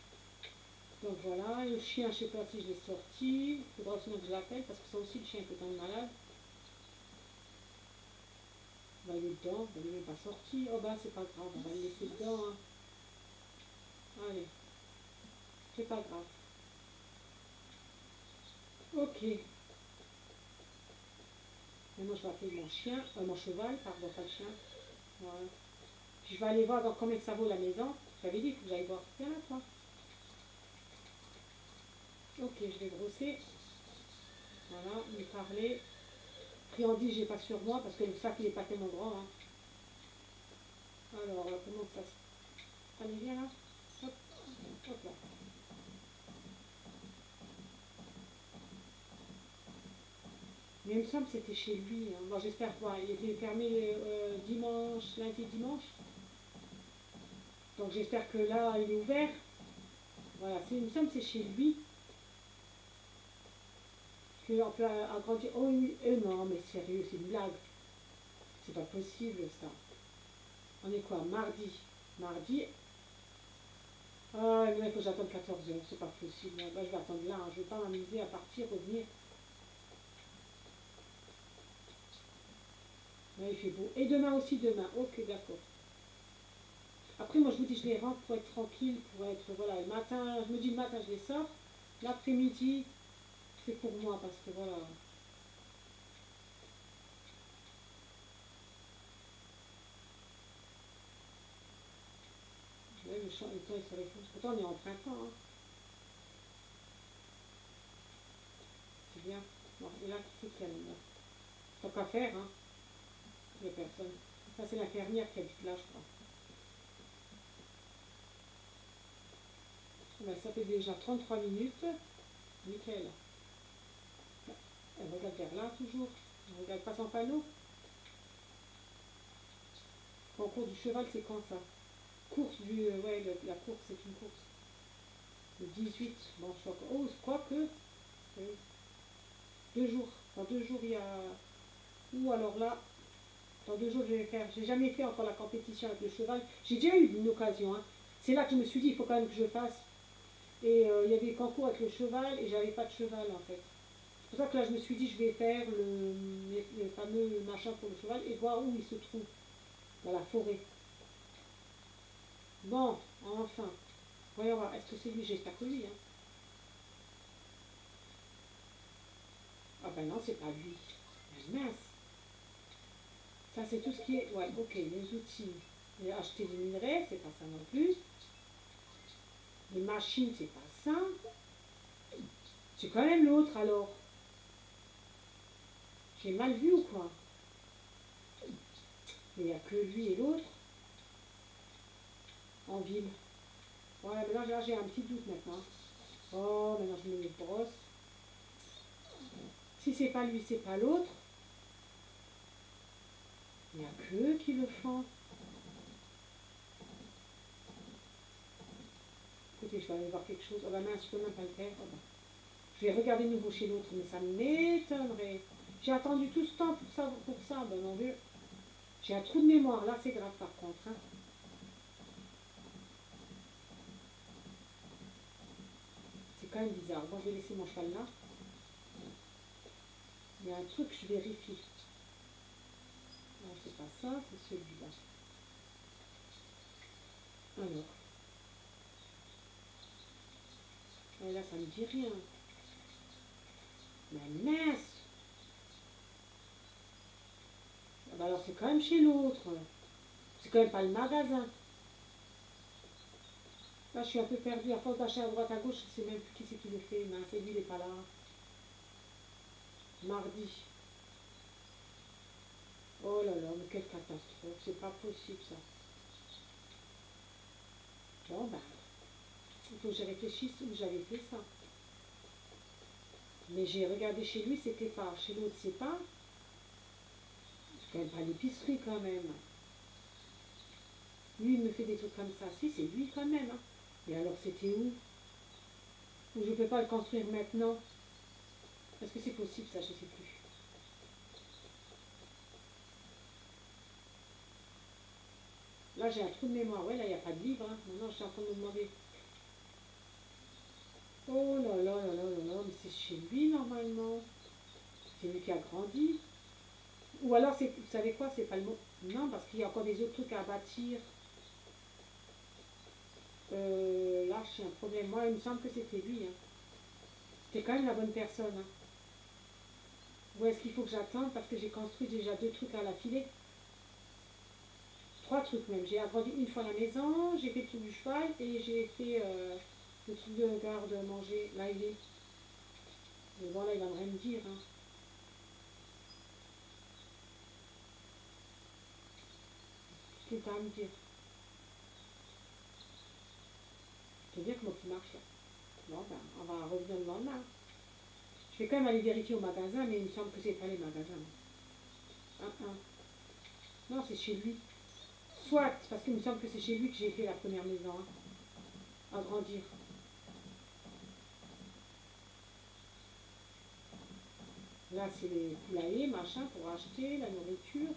Donc voilà. Et le chien, je sais pas si je l'ai sorti. Il faudra sinon que je l'appelle, parce que ça aussi, le chien peut tomber malade. Bah, il est dedans, il n'est même pas sorti. Oh bah, c'est pas grave, on va le laisser dedans, hein. Allez, c'est pas grave. Ok. Maintenant, je vais appeler mon chien, mon cheval, pardon, pas le chien. Voilà. Puis je vais aller voir dans combien ça vaut la maison. J'avais dit, il faut que j'aille voir. Viens là, toi. Ok, je vais brosser. Voilà, lui parler. Friandise, j'ai pas sur moi parce que le sac, il est pas tellement grand, hein. Alors, comment ça se... Allez, viens là. Hop, hop là. Mais il me semble que c'était chez lui, hein. Bon, j'espère quoi. Il était fermé dimanche, lundi et dimanche. Donc j'espère que là, il est ouvert. Voilà, il me semble que c'est chez lui. Qu'on peut agrandir. Oh oui, non, mais sérieux, c'est une blague. C'est pas possible ça. On est quoi? Mardi. Mardi. Ah, il faut que j'attende 14 heures. C'est pas possible. Bah, je vais attendre là, hein. Je vais pas m'amuser à partir, revenir. Là, il fait beau. Et demain aussi, demain. Ok, d'accord. Après, moi, je vous dis, je les rentre pour être tranquille, pour être, voilà, le matin, je me dis le matin, je les sors. L'après-midi, c'est pour moi, parce que voilà. Ouais, le temps, il se réchauffe. Pourtant, on est en printemps, hein. C'est bien. Bon, et là, qui c'est qu'il y a là? Tant qu'à faire, hein. Il n'y a personne. Ça, c'est l'infirmière qui habite là, je crois. Ben, ça fait déjà 33 minutes. Nickel. Elle regarde vers là, toujours. Elle regarde pas son panneau. Concours du cheval, c'est quand ça? Course du... ouais, la course, c'est une course. Le 18. Bon, je crois que... Oh, je crois que... oui. 2 jours. Dans 2 jours, il y a... Ou alors là, dans 2 jours, je vais faire... J'ai jamais fait encore la compétition avec le cheval. J'ai déjà eu une occasion, hein. C'est là que je me suis dit, il faut quand même que je fasse. Et il y avait le concours avec le cheval et j'avais pas de cheval, en fait. C'est pour ça que là, je me suis dit, je vais faire le fameux machin pour le cheval et voir où il se trouve. Dans la forêt. Bon, enfin. Voyons voir. Est-ce que c'est lui? J'espère que lui, hein. Ah ben non, c'est pas lui. Ah, mince. Ça, c'est tout ce qui est... Ouais, ok, les outils. Et acheter des minerais, c'est pas ça non plus. Les machines, c'est pas ça. C'est quand même l'autre, alors. J'ai mal vu ou quoi? Mais il n'y a que lui et l'autre en ville. Ouais, mais là, j'ai un petit doute maintenant. Oh, maintenant, je me mets de brosse. Si c'est pas lui, c'est pas l'autre. Il n'y a que eux qui le font. écoutez, je vais aller voir quelque chose. Oh bah mince, je peux même pas le faire. Oh bah. Je vais regarder de nouveau chez l'autre, mais ça m'étonnerait. J'ai attendu tout ce temps pour ça, ben mon Dieu. J'ai un trou de mémoire, là c'est grave par contre. Hein. C'est quand même bizarre. Bon, je vais laisser mon cheval là. Il y a un truc, je vérifie. Non, c'est pas ça, c'est celui-là. Alors. Et là, ça me dit rien. Mais mince! Ah bah alors c'est quand même chez l'autre. C'est quand même pas le magasin. Là, je suis un peu perdue. À force d'acheter à droite à gauche, je sais même plus qui c'est qui le fait. Mince, et lui, il n'est pas là. Mardi. Oh là là, mais quelle catastrophe. C'est pas possible, ça. Bon, ben, il faut que je réfléchisse où j'avais fait ça. Mais j'ai regardé chez lui, c'était pas. Chez l'autre, c'est pas. C'est quand même pas l'épicerie, quand même. Lui, il me fait des trucs comme ça. Si, c'est lui, quand même. Hein. Mais alors, c'était où? Ou je peux pas le construire maintenant? Est-ce que c'est possible, ça? Je sais plus. Là, j'ai un trou de mémoire. Ouais, là, il n'y a pas de livre. Hein. Maintenant, je suis en train de me demander. Oh là là là là là là, mais c'est chez lui, normalement. C'est lui qui a grandi. Ou alors, c'est, vous savez quoi, c'est pas le mot. Non, parce qu'il y a encore des autres trucs à bâtir. Là, j'ai un problème. Moi, il me semble que c'était lui. Hein. C'était quand même la bonne personne. Hein. Ou est-ce qu'il faut que j'attende parce que j'ai construit déjà 2 trucs à la filée? 3 trucs même. J'ai agrandi une fois la maison, j'ai fait le truc du cheval et j'ai fait le truc de garde-manger. Là, il est. Mais bon, là, il va rien me dire. Hein. Qu'est-ce qu'il t'a à me dire? C'est bien que moi qui marche là. Bon, ben, on va revenir le lendemain. Je vais quand même aller vérifier au magasin, mais il me semble que c'est pas les magasins. Non, c'est chez lui. Soit, parce qu'il me semble que c'est chez lui que j'ai fait la première maison. Hein. Agrandir. Là, c'est les poulaillers, machin, pour acheter la nourriture.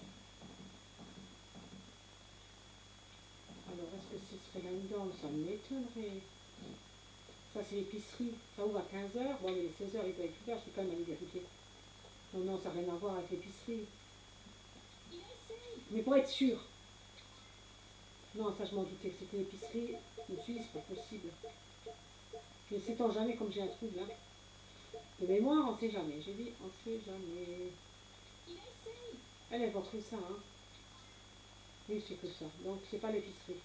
Alors, est-ce que ce serait là-dedans? Ça m'étonnerait. Ça, c'est l'épicerie. Ça ouvre à 15h. Bon, mais 16h, il doit être ouvert. Je vais quand même aller vérifier. Non, non, ça n'a rien à voir avec l'épicerie. Mais pour être sûr. Non, ça, je m'en doutais que c'était l'épicerie. Je me suis dit, c'est pas possible. Mais c'est en jamais comme j'ai un trou là. De mémoire, on sait jamais. J'ai dit, on sait jamais. Elle voit que ça, hein. Oui, c'est que ça. Donc, c'est pas l'épicerie.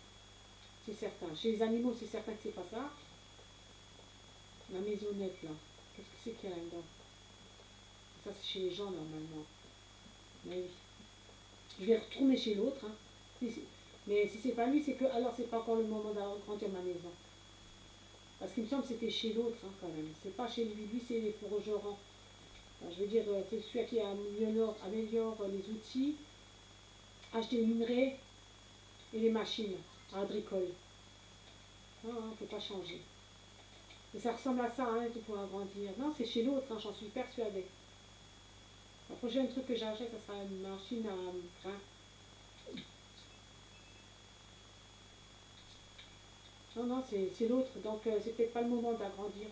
C'est certain. Chez les animaux, c'est certain que c'est pas ça. La maisonnette, là. Qu'est-ce que c'est qu'il y a là-dedans? Ça, c'est chez les gens, normalement. Mais oui. Je vais retourner chez l'autre. Hein. Mais si c'est pas lui, c'est que... Alors, c'est pas encore le moment d'agrandir ma maison. Parce qu'il me semble que c'était chez l'autre, hein, quand même. C'est pas chez lui. Lui, c'est les forgerons. Je veux dire, c'est celui qui améliore les outils, acheter les minerais et les machines agricoles. Non, on ne peut pas changer. Et ça ressemble à ça, hein, pour agrandir. Non, c'est chez l'autre, hein, j'en suis persuadée. Le prochain truc que j'achète, ça sera une machine à grain. Non, non, c'est l'autre, donc c'est peut-être pas le moment d'agrandir.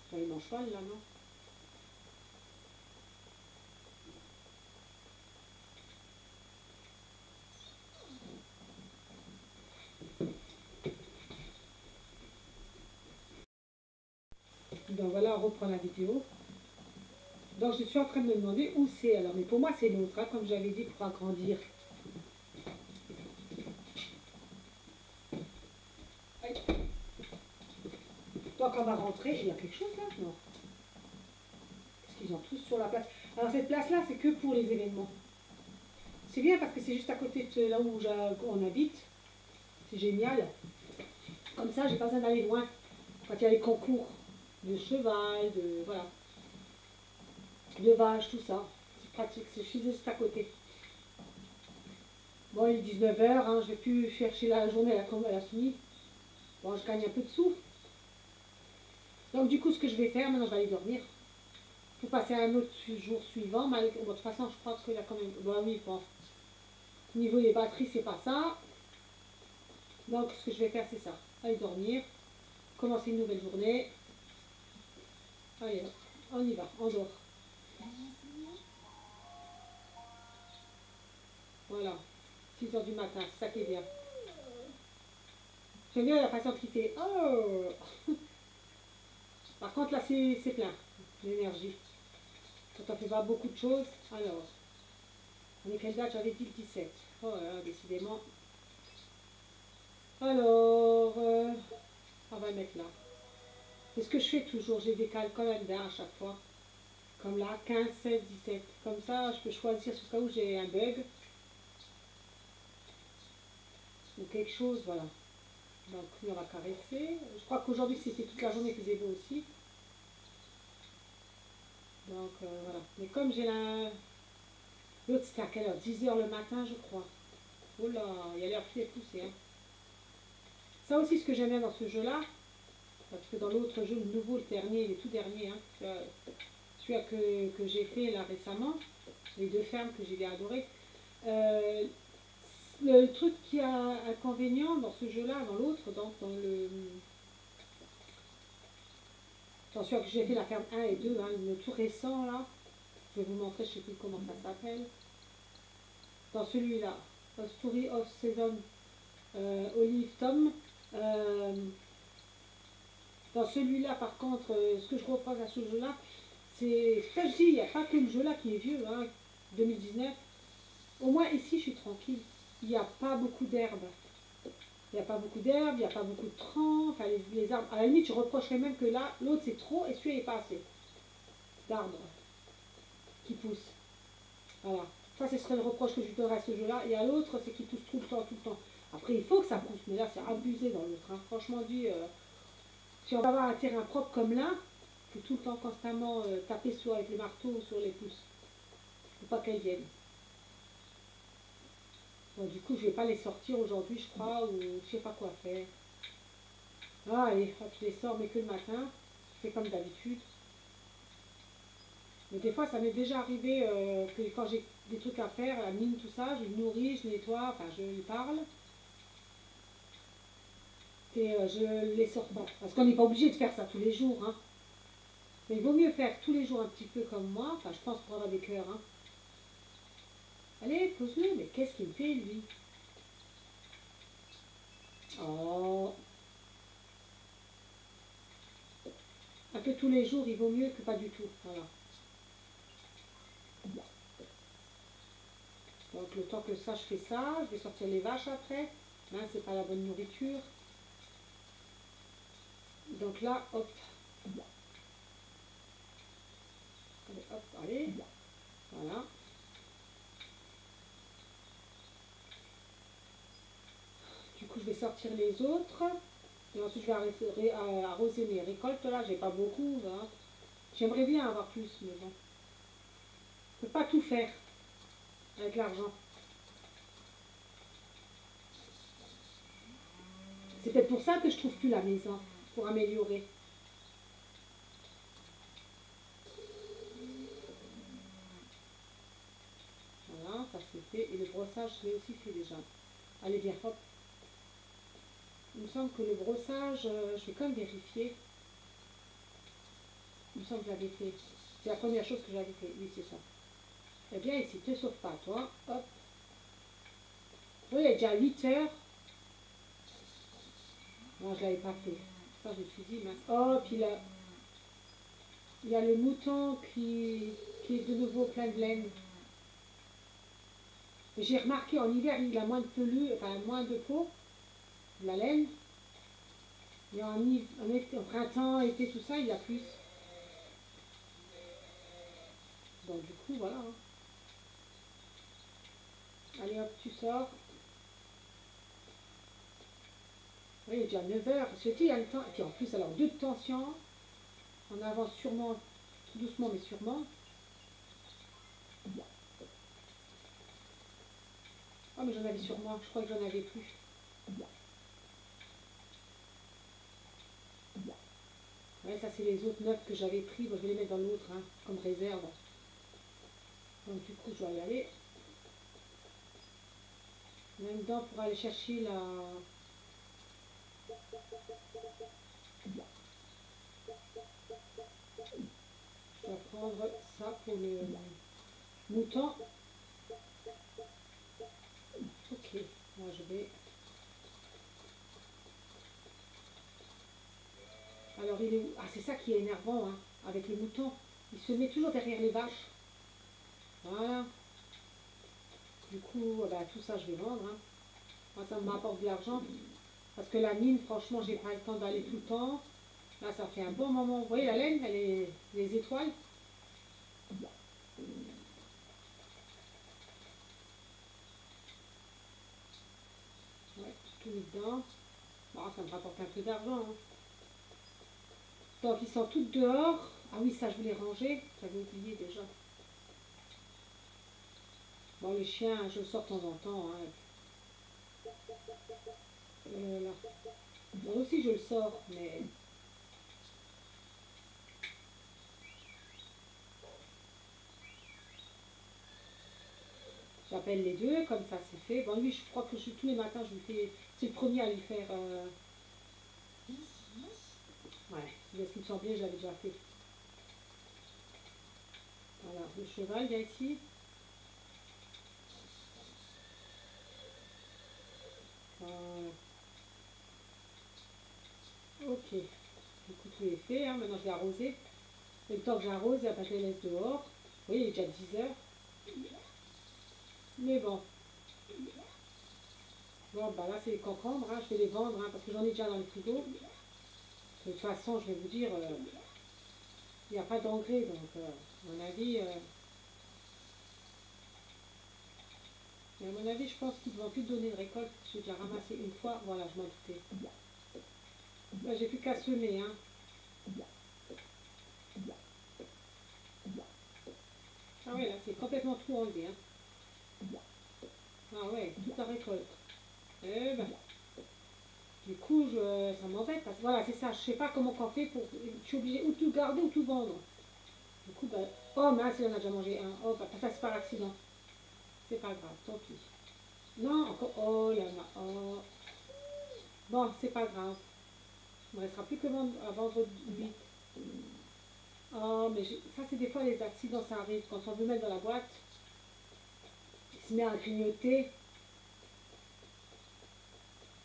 Ça y est, mon cheval, là, non? Donc voilà, on reprend la vidéo. Donc je suis en train de me demander où c'est alors. Mais pour moi, c'est l'autre, hein, comme j'avais dit, pour agrandir. Donc on va rentrer. Il y a quelque chose là? Non. Parce qu'ils ont tous sur la place. Alors cette place-là, c'est que pour les événements. C'est bien parce que c'est juste à côté de là où on habite. C'est génial. Comme ça, j'ai pas besoin d'aller loin. Quand il y a les concours de cheval, de voilà, de vaches, tout ça. C'est pratique. Je suis juste à côté. Bon, il est 19h, hein, je vais plus chercher la journée, elle a fini. Bon, je gagne un peu de sous. Donc du coup, ce que je vais faire, maintenant je vais aller dormir. Pour passer à un autre jour suivant. Bon, de toute façon, je crois qu'il a quand même... Bon oui, bon. Au niveau des batteries, c'est pas ça. Donc ce que je vais faire, c'est ça. Aller dormir. Commencer une nouvelle journée. Allez, on y va, on dort. Voilà. 6 h du matin, c'est ça qui est bien. J'aime bien la façon qu'il fait. Oh. Par contre, là, c'est plein l'énergie. Quand on fait pas beaucoup de choses, alors, on est quelle date? J'avais dit le 17. Oh là là, décidément. Alors, on va mettre là. C'est ce que je fais toujours, j'ai décalé quand même d'un à chaque fois. Comme là, 15, 16, 17. Comme ça, je peux choisir ce cas où j'ai un bug. Ou quelque chose, voilà. Donc, lui, on va caresser. Je crois qu'aujourd'hui, c'était toute la journée qu'il faisait beau aussi. Donc, voilà. Mais comme j'ai la... L'autre, c'était à quelle heure? 10 h le matin, je crois. Oh là, il y a l'air qui est poussé. Hein. Ça aussi, ce que j'aime bien dans ce jeu-là, parce que dans l'autre jeu, le nouveau, le dernier, le tout dernier, hein, celui que j'ai fait là récemment, les deux fermes que j'ai bien adorées, le truc qui a inconvénient dans ce jeu-là, dans l'autre, donc dans celui que j'ai fait la ferme 1 et 2, hein, le tout récent là, je vais vous montrer, je ne sais plus comment ça s'appelle. Dans celui-là, Story of Season Olive Tom. Dans celui-là, par contre, ce que je reproche à ce jeu-là, c'est, ça je dis, il n'y a pas que le jeu-là qui est vieux, hein, 2019. Au moins ici, je suis tranquille. Il n'y a pas beaucoup d'herbes. Il n'y a pas beaucoup d'herbes, il n'y a pas beaucoup de troncs. Enfin, les arbres. À la limite, je reprocherais même que là, l'autre c'est trop et celui-là n'est pas assez d'arbres qui poussent. Voilà. Ça, ce serait le reproche que je donnerais à ce jeu-là. Et à l'autre, c'est qu'il pousse tout le temps, tout le temps. Après, il faut que ça pousse, mais là, c'est abusé dans l'autre. Hein. Franchement dit, si on va avoir un terrain propre comme là, il faut tout le temps constamment taper soit avec le marteau ou sur les pouces. Il ne faut pas qu'elles viennent. Bon, du coup, je ne vais pas les sortir aujourd'hui, je crois, ou je ne sais pas quoi faire. Ah, allez, hop, je les sors, mais que le matin. Je fais comme d'habitude. Mais des fois, ça m'est déjà arrivé que quand j'ai des trucs à faire, la mine, tout ça, je les nourris, je nettoie, enfin, je lui parle. Et je ne les sors pas. Parce qu'on n'est pas obligé de faire ça tous les jours. Hein. Mais il vaut mieux faire tous les jours un petit peu comme moi. Enfin, je pense pour avoir des cœurs. Hein. Allez, pose-le. Mais qu'est-ce qu'il me fait, lui? Oh. Un peu tous les jours, il vaut mieux que pas du tout. Voilà. Donc, le temps que ça, je fais ça. Je vais sortir les vaches après. Là, c'est pas la bonne nourriture. Donc là, hop. Allez, hop, allez. Voilà. Du coup, je vais sortir les autres. Et ensuite, je vais arroser mes récoltes. Là, j'ai pas beaucoup. Hein. J'aimerais bien avoir plus, mais bon. Je peux pas tout faire avec l'argent. C'est peut-être pour ça que je trouve plus la maison, pour améliorer. Voilà, ça c'est fait. Et le brossage, je l'ai aussi fait déjà. Allez, viens, hop. Il me semble que le brossage, je vais quand même vérifier. Il me semble que je l'avais fait. C'est la première chose que j'avais fait. Oui, c'est ça. Eh bien, ici, te sauve pas, toi. Hop. Oui, il est déjà 8 heures. Non, je ne l'avais pas fait. Ça, je me suis dit, mince. Oh, puis là, il y a le mouton qui est de nouveau plein de laine. J'ai remarqué en hiver, il a moins de pelure, enfin moins de peau, de la laine. Et en printemps, été, tout ça, il y a plus. Donc du coup, voilà. Hein. Allez hop, tu sors. Oui, il est déjà 9 heures. Je te dis, il y a le temps. Et puis en plus, alors, 2 de tension. On avance sûrement, tout doucement, mais sûrement. Ah, mais j'en avais sur moi. Je crois que j'en avais plus. Ouais, ça c'est les autres neufs que j'avais pris. Bon, je vais les mettre dans l'autre, hein, comme réserve. Donc du coup, je vais y aller. Là-dedans, pour aller chercher la... Je dois prendre ça pour le mouton. Ok, moi je vais... Alors il est où? Ah, c'est ça qui est énervant, hein, avec le mouton. Il se met toujours derrière les vaches. Voilà. Du coup, bah, tout ça, je vais vendre, hein. Moi, ça m'apporte de l'argent. Parce que la mine, franchement, j'ai pas le temps d'aller tout le temps. Là, ça fait un bon moment. Vous voyez la laine, elle est... les étoiles. Ouais, tout mis dedans. Bon, ça me rapporte un peu d'argent, hein. Donc, ils sont toutes dehors. Ah oui, ça, je voulais ranger. J'avais oublié déjà. Bon, les chiens, je le sors de temps en temps, hein. Là. Moi aussi, je le sors, mais... J'appelle les deux, comme ça c'est fait. Bon, lui, je crois que tous les matins, je lui fais... C'est le premier à lui faire... Ouais, c'est parce qu'il me semblait, je l'avais déjà fait. Voilà, le cheval, vient ici. Voilà. Ok. Du coup, tout est fait, hein. Maintenant, je vais arroser. Et le temps que j'arrose, après, je les laisse dehors. Oui, il est déjà 10 heures. Mais bon. Bon, bah là, c'est les concombres, hein. Je vais les vendre, hein, parce que j'en ai déjà dans le frigo. De toute façon, je vais vous dire, il n'y a pas d'engrais, donc, à mon avis... mais à mon avis, je pense qu'ils ne vont plus donner de récolte. J'ai déjà ramassé une fois. Voilà, je m'en doutais. Là, j'ai plus qu'à semer, hein. Ah ouais, là, c'est complètement tout enlevé, hein. Ah ouais, toute la récolte. Eh ben, du coup, ça m'embête parce que voilà, c'est ça. Je sais pas comment on fait pour. Je suis obligée ou tout garder ou tout vendre. Du coup, ben, oh mince, il en a déjà mangé un. Oh, bah, ça c'est par accident. C'est pas grave, tant pis. Non, encore. Oh là là. Oh. Bon, c'est pas grave. Il ne me restera plus que à vendre 8. Oh, mais ça, c'est des fois les accidents, ça arrive. Quand on veut mettre dans la boîte, il se met à grignoter.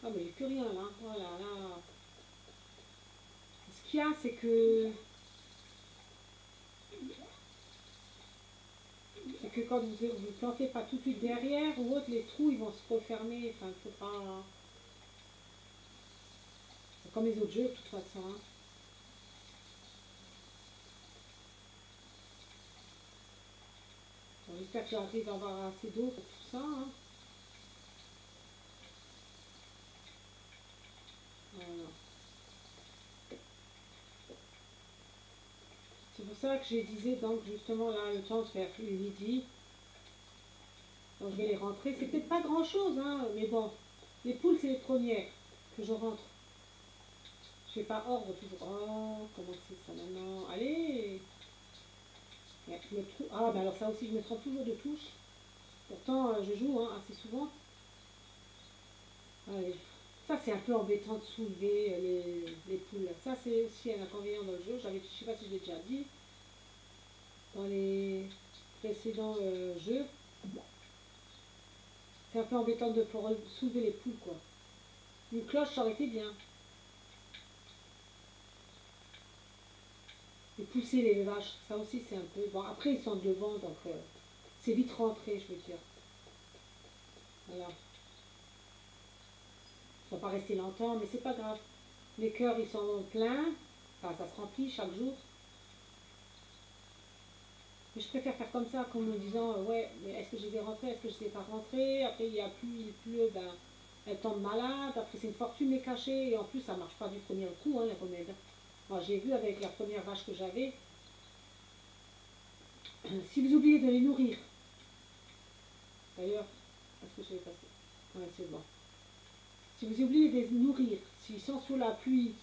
Ah, mais j'ai plus rien là. Oh là là. Ce qu'il y a, c'est que quand vous plantez pas tout de suite derrière ou autre, les trous ils vont se refermer. Enfin, il faudra. C'est comme les autres jeux de toute façon, hein. Bon, j'espère que j'arrive à avoir assez d'eau pour tout ça, hein. Voilà. C'est pour ça que je disais donc justement là le temps de faire le midi. Donc je vais les rentrer. C'est peut-être pas grand chose, hein, mais bon. Les poules c'est les premières que je rentre. Je fais pas ordre toujours. Oh, comment c'est ça maintenant? Allez! Ouais, ah, ben alors ça aussi, je me trompe toujours de touche. Pourtant, je joue, hein, assez souvent. Allez. Ça, c'est un peu embêtant de soulever les poules. Ça, c'est aussi un inconvénient dans le jeu. Je ne sais pas si je l'ai déjà dit dans les précédents jeux. C'est un peu embêtant de pouvoir soulever les poules, quoi. Une cloche, ça aurait été bien. Et pousser les vaches, ça aussi, c'est un peu... Bon, après, ils sont devant, donc c'est vite rentré, je veux dire. Voilà. Ils ne sont pas restés longtemps, mais c'est pas grave. Les cœurs, ils sont pleins. Enfin, ça se remplit chaque jour. Mais je préfère faire comme ça, comme en me disant, ouais, mais est-ce que je les ai rentrés, est-ce que je ne les ai pas rentrés? Après, il y a plus, il pleut, ben, elles tombent malades. Après, c'est une fortune les cacher. Et en plus, ça ne marche pas du premier coup, hein, les remèdes. Moi, j'ai vu avec la première vache que j'avais, si vous oubliez de les nourrir, d'ailleurs, est-ce que je vais passer? Ouais, c'est bon. Si vous oubliez de les nourrir, s'ils sont sous la pluie,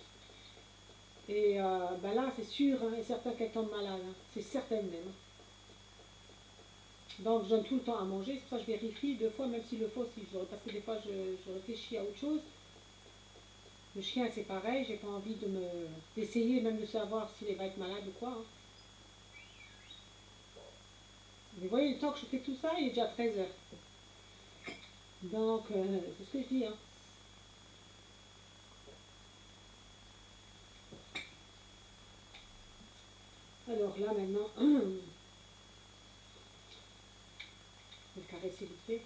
Et ben là, c'est sûr hein, et certain qu'elle tombe malade. Hein. C'est certain même. Donc, je donne tout le temps à manger. C'est pour ça que je vérifie 2 fois, même s'il le faut, si parce que des fois, je réfléchis à autre chose. Le chien, c'est pareil. J'ai pas envie d'essayer même de savoir s'il va être malade ou quoi. Hein. Mais vous voyez, le temps que je fais tout ça, il est déjà 13 h. Donc, c'est ce que je dis. Hein. Alors là, maintenant, je vais le caresser vite fait.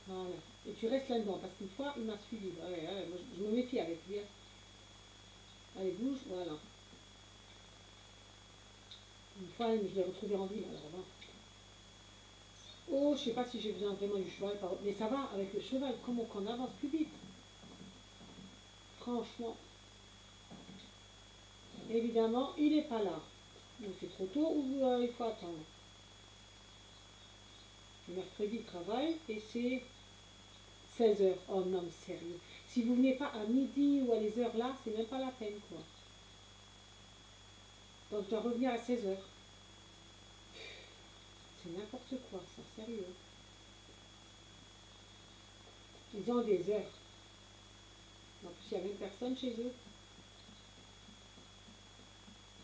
Voilà. Et tu restes là-dedans, parce qu'une fois, il m'a suivi. Ouais, ouais, moi, je me méfie avec lui. Hein. Allez, bouge, voilà. Une fois, je l'ai retrouvé en ville, alors là. Oh, je sais pas si j'ai besoin vraiment du cheval, mais ça va avec le cheval, comment qu'on avance plus vite. Franchement. Évidemment, il n'est pas là. Donc c'est trop tôt ou il faut attendre. Le mercredi, il travaille et c'est 16 h. Oh non, mais sérieux. Si vous venez pas à midi ou à les heures là, c'est même pas la peine, quoi. Donc je dois revenir à 16 h. C'est n'importe quoi, ça, sérieux. Ils ont des heures. En plus, il n'y a même personne chez eux.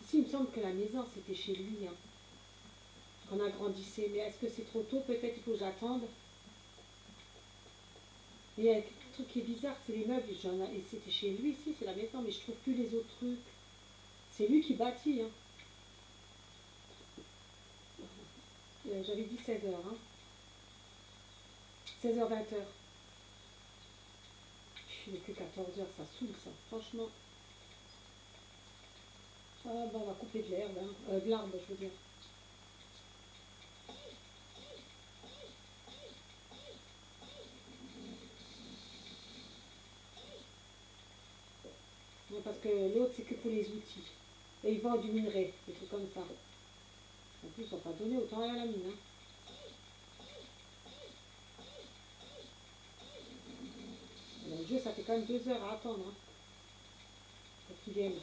Ici, il me semble que la maison, c'était chez lui. Hein, qu'on agrandissait. Mais est-ce que c'est trop tôt? Peut-être il faut que j'attende. Mais il y a un truc qui est bizarre, c'est les meubles. Et c'était chez lui, ici, c'est la maison. Mais je trouve plus les autres trucs. C'est lui qui bâtit. Hein. J'avais dit 16 h. Hein. 16 h, 20 h. Il n'est que 14 h, ça saoule, ça. Franchement. Ah, ben, on va couper de l'herbe. Hein. De l'arbre, je veux dire. Non, parce que l'autre, c'est que pour les outils. Et ils vendent du minerai, des trucs comme ça. En plus, on va pas donner autant à la mine. Hein. Le jeu, ça fait quand même 2 heures à attendre. Hein, pour qu'ils viennent.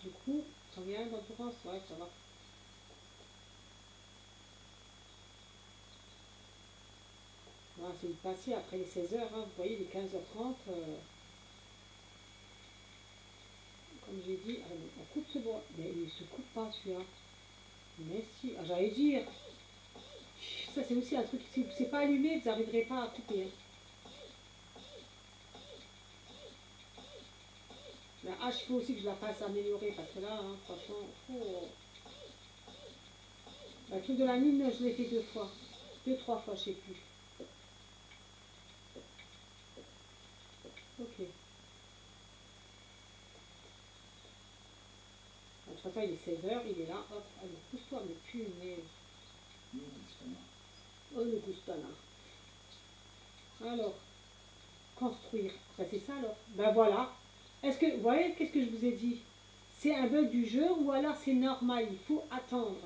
Du coup, ça vient d'endurance, ouais, ça va. Voilà, c'est le passé après les 16 h. Hein, vous voyez, les 15 h 30. Comme j'ai dit, on coupe ce bois. Mais il ne se coupe pas celui-là. Mais si, ah, j'allais dire. Ça, c'est aussi un truc, si c'est pas allumé, vous n'arriverez pas à couper. Hein. La hache, il faut aussi que je la fasse améliorer parce que là, hein, franchement, oh. Le truc de la mine, je l'ai fait 2 fois. 2, 3 fois, je sais plus. Ok. De toute façon, il est 16 h, il est là. Hop, allez, pousse-toi, mais punaise. Oh, le gustana. Alors, construire. Ben, c'est ça alors. Ben voilà. Est-ce que, vous voyez, qu'est-ce que je vous ai dit? C'est un bug du jeu ou alors c'est normal, il faut attendre.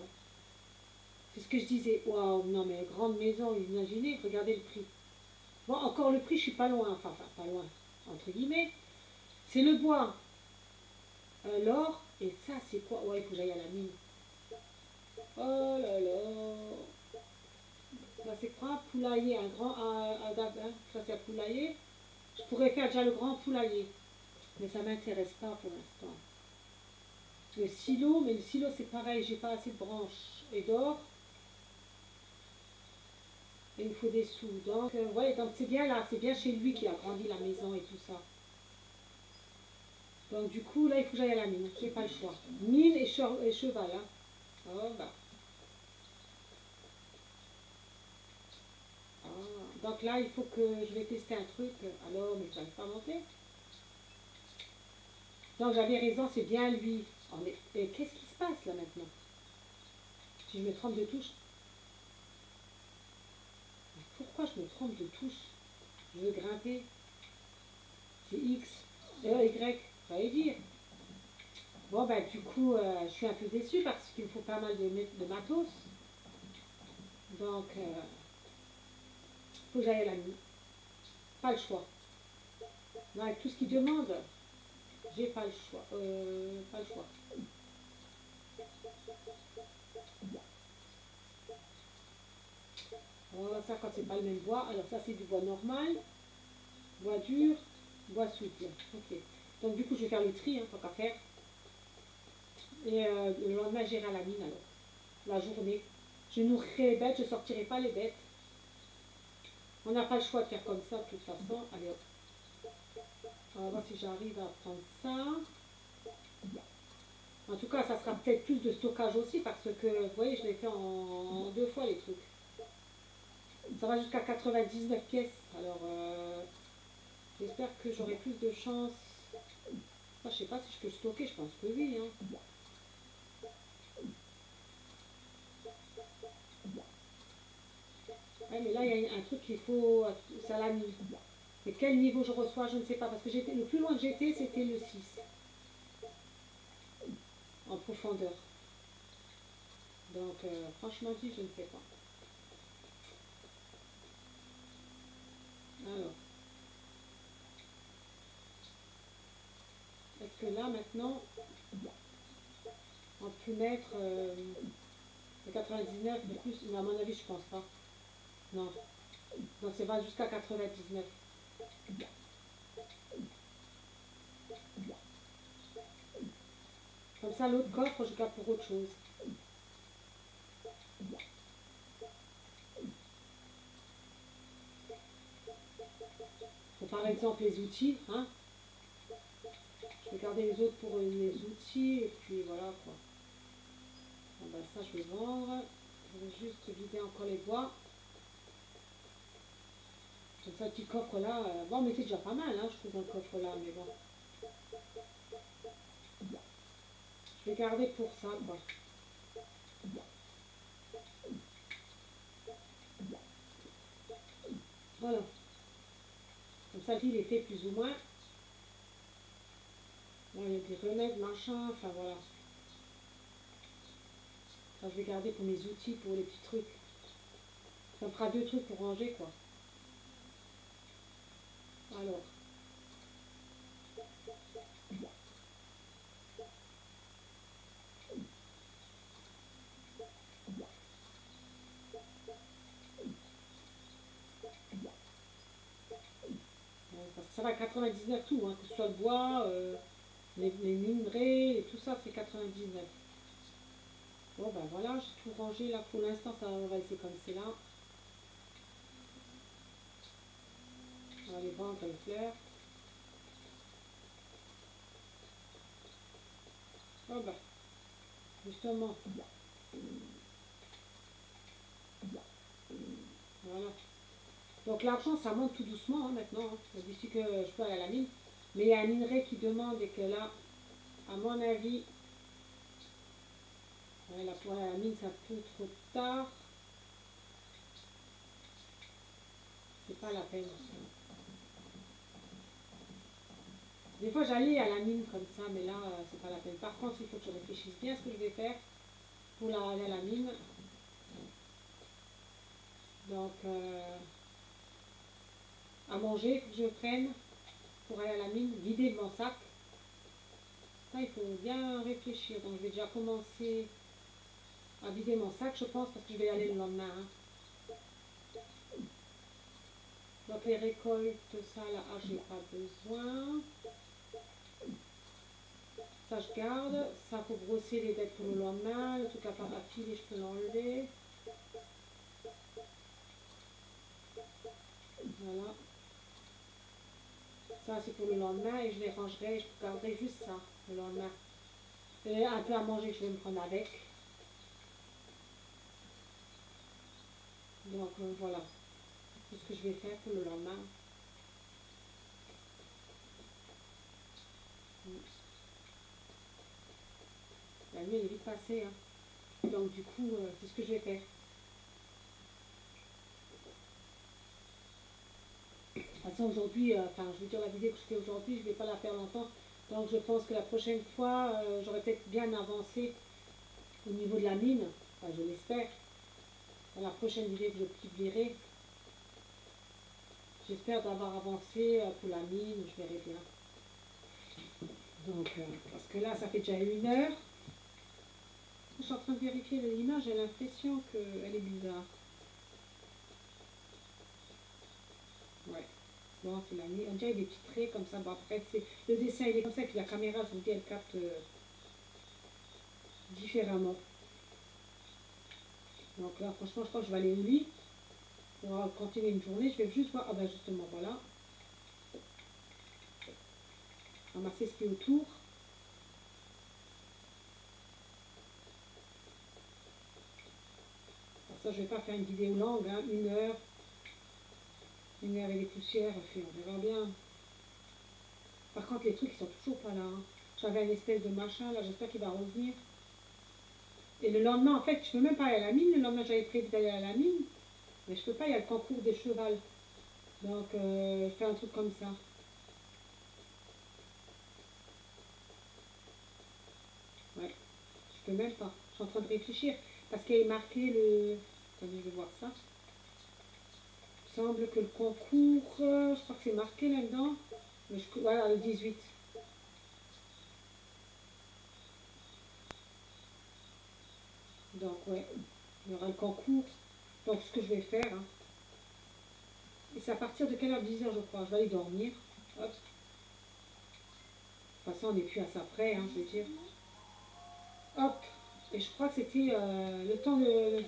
C'est ce que je disais. Waouh, non mais grande maison, imaginez, regardez le prix. Bon, encore le prix, je suis pas loin, enfin pas loin, entre guillemets. C'est le bois, l'or, et ça c'est quoi? Ouais, il faut que j'aille à la mine. Oh là là. Ça c'est quoi? Un poulailler, un grand, ça c'est un poulailler. Je pourrais faire déjà le grand poulailler, mais ça m'intéresse pas pour l'instant. Le silo, mais le silo c'est pareil, j'ai pas assez de branches et d'or. Et il faut des sous. Donc, ouais, donc c'est bien là, c'est bien chez lui qui a grandi la maison et tout ça. Donc du coup, là, il faut que j'aille à la mine. J'ai pas le choix. Mine et cheval. Hein. Oh, bah. Ah. Donc là, il faut que je vais tester un truc. Alors, mais j'arrive pas à monter. Donc j'avais raison, c'est bien lui. Oh, mais qu'est-ce qui se passe là maintenant? Si je me trompe de touche. Mais pourquoi je me trompe de touche? Je veux grimper. C'est X. Y, fallait dire. Bon, bah, du coup, je suis un peu déçue parce qu'il me faut pas mal de matos. Donc, faut que j'aille à la nuit. Pas le choix. Non, avec tout ce qu'il demande, j'ai pas le choix. Pas le choix. Voilà, ça, quand c'est pas le même bois. Alors, ça, c'est du bois normal, bois dur, bois souple. Ok. Donc, du coup, je vais faire le tri, hein, tant qu'à faire. Et le lendemain, j'irai à la mine, alors. La journée. Je nourrirai les bêtes, je sortirai pas les bêtes. On n'a pas le choix de faire comme ça, de toute façon. Allez, hop. On va voir si j'arrive à prendre ça. En tout cas, ça sera peut-être plus de stockage aussi parce que, vous voyez, je l'ai fait en 2 fois les trucs. Ça va jusqu'à 99 pièces. Alors, j'espère que j'aurai plus de chance. Enfin, je sais pas si je peux stocker, je pense que oui. Hein. Ouais, mais là, il y a un truc qu'il faut. C'est à la nuit. Mais quel niveau je reçois, je ne sais pas. Parce que le plus loin que j'étais, c'était le 6. En profondeur. Donc, franchement dit, je ne sais pas. Alors, est-ce que là, maintenant, on peut mettre le 99 de plus? Mais à mon avis, je pense pas. Non. Donc, ça va jusqu'à 99. Comme ça, l'autre coffre, je garde pour autre chose. Pour, par exemple, les outils, hein. Je vais garder les autres pour les outils, et puis voilà, quoi. Bon, ben, ça, je vais vendre. Je vais juste vider encore les bois. Comme ça, petit coffre là. Bon, mais c'est déjà pas mal, hein, je trouve, un coffre là, mais bon. Je vais garder pour ça, quoi. Voilà. Comme ça, il est fait plus ou moins. Bon, il y a des remèdes, machin, enfin voilà. Ça, je vais garder pour mes outils, pour les petits trucs. Ça me fera 2 trucs pour ranger, quoi. Alors. Parce que ça va à 99 tout, hein, que ce soit le bois, les minerais, et tout ça, c'est 99. Bon, ben voilà, j'ai tout rangé là pour l'instant, ça on va laisser comme c'est là. On va les vendre les fleurs. Oh ben, justement. Voilà. Donc l'argent, ça monte tout doucement hein, maintenant, hein, d'ici que je peux aller à la mine. Mais il y a un minerai qui demande et que là, à mon avis, ouais, là pour aller à la mine, c'est un peu trop tard. C'est pas la peine. Des fois, j'allais à la mine comme ça, mais là, c'est pas la peine. Par contre, il faut que je réfléchisse bien à ce que je vais faire pour aller à la mine. Donc, à manger, il faut que je prenne pour aller à la mine, vider mon sac. Ça, il faut bien réfléchir. Donc, je vais déjà commencer à vider mon sac, je pense, parce que je vais y aller le lendemain. Hein. Donc, les récoltes, ça, là, j'ai pas besoin. Ça, je garde. Ça, pour brosser les dettes pour le lendemain. Le truc à filer, je peux l'enlever. Voilà. Ça, c'est pour le lendemain et je les rangerai. Je garderai juste ça le lendemain. Et un peu à manger que je vais me prendre avec. Donc, voilà. C'est ce que je vais faire pour le lendemain. La nuit, elle est vite passée. Hein. Donc, du coup, c'est ce que je vais faire. toute façon, aujourd'hui, enfin, je veux dire, la vidéo que je fais aujourd'hui, je ne vais pas la faire longtemps. Donc, je pense que la prochaine fois, j'aurai peut-être bien avancé au niveau de la mine. Enfin, je l'espère. Dans la prochaine vidéo que je publierai, j'espère d'avoir avancé pour la mine, je verrai bien. Donc, parce que là, ça fait déjà 1 heure. Je suis en train de vérifier l'image, j'ai l'impression qu'elle est bizarre. Ouais. Bon, c'est la nuit. On dirait des petits traits comme ça. Bon, après, le dessin, il est comme ça. Et puis la caméra, je vous dis, elle capte différemment. Donc là, franchement, je crois que je vais aller au lit. On va continuer une journée. Je vais juste voir. Ah ben justement, voilà. Ramasser ce qui est autour. Alors ça, je ne vais pas faire une vidéo longue, hein, 1 heure. 1 heure et des poussières. Enfin, on verra bien. Par contre, les trucs, ils sont toujours pas là. Hein. J'avais une espèce de machin, là, j'espère qu'il va revenir. Et le lendemain, en fait, je peux même pas aller à la mine. Le lendemain, j'avais prévu d'aller à la mine. Mais je peux pas, il y a le concours des chevals. Donc, je fais un truc comme ça. Ouais, je peux même pas. Je suis en train de réfléchir. Parce qu'il y a marqué le... Attendez, je vais voir ça. Il semble que le concours, je crois que c'est marqué là-dedans. Mais voilà, le 18. Donc, ouais, il y aura le concours. Donc, ce que je vais faire, hein, et c'est à partir de quelle heure? 10 heures, je crois. Je vais aller dormir. Hop. De toute façon, on n'est plus à ça près, hein, je veux dire. Hop. Et je crois que c'était le temps de...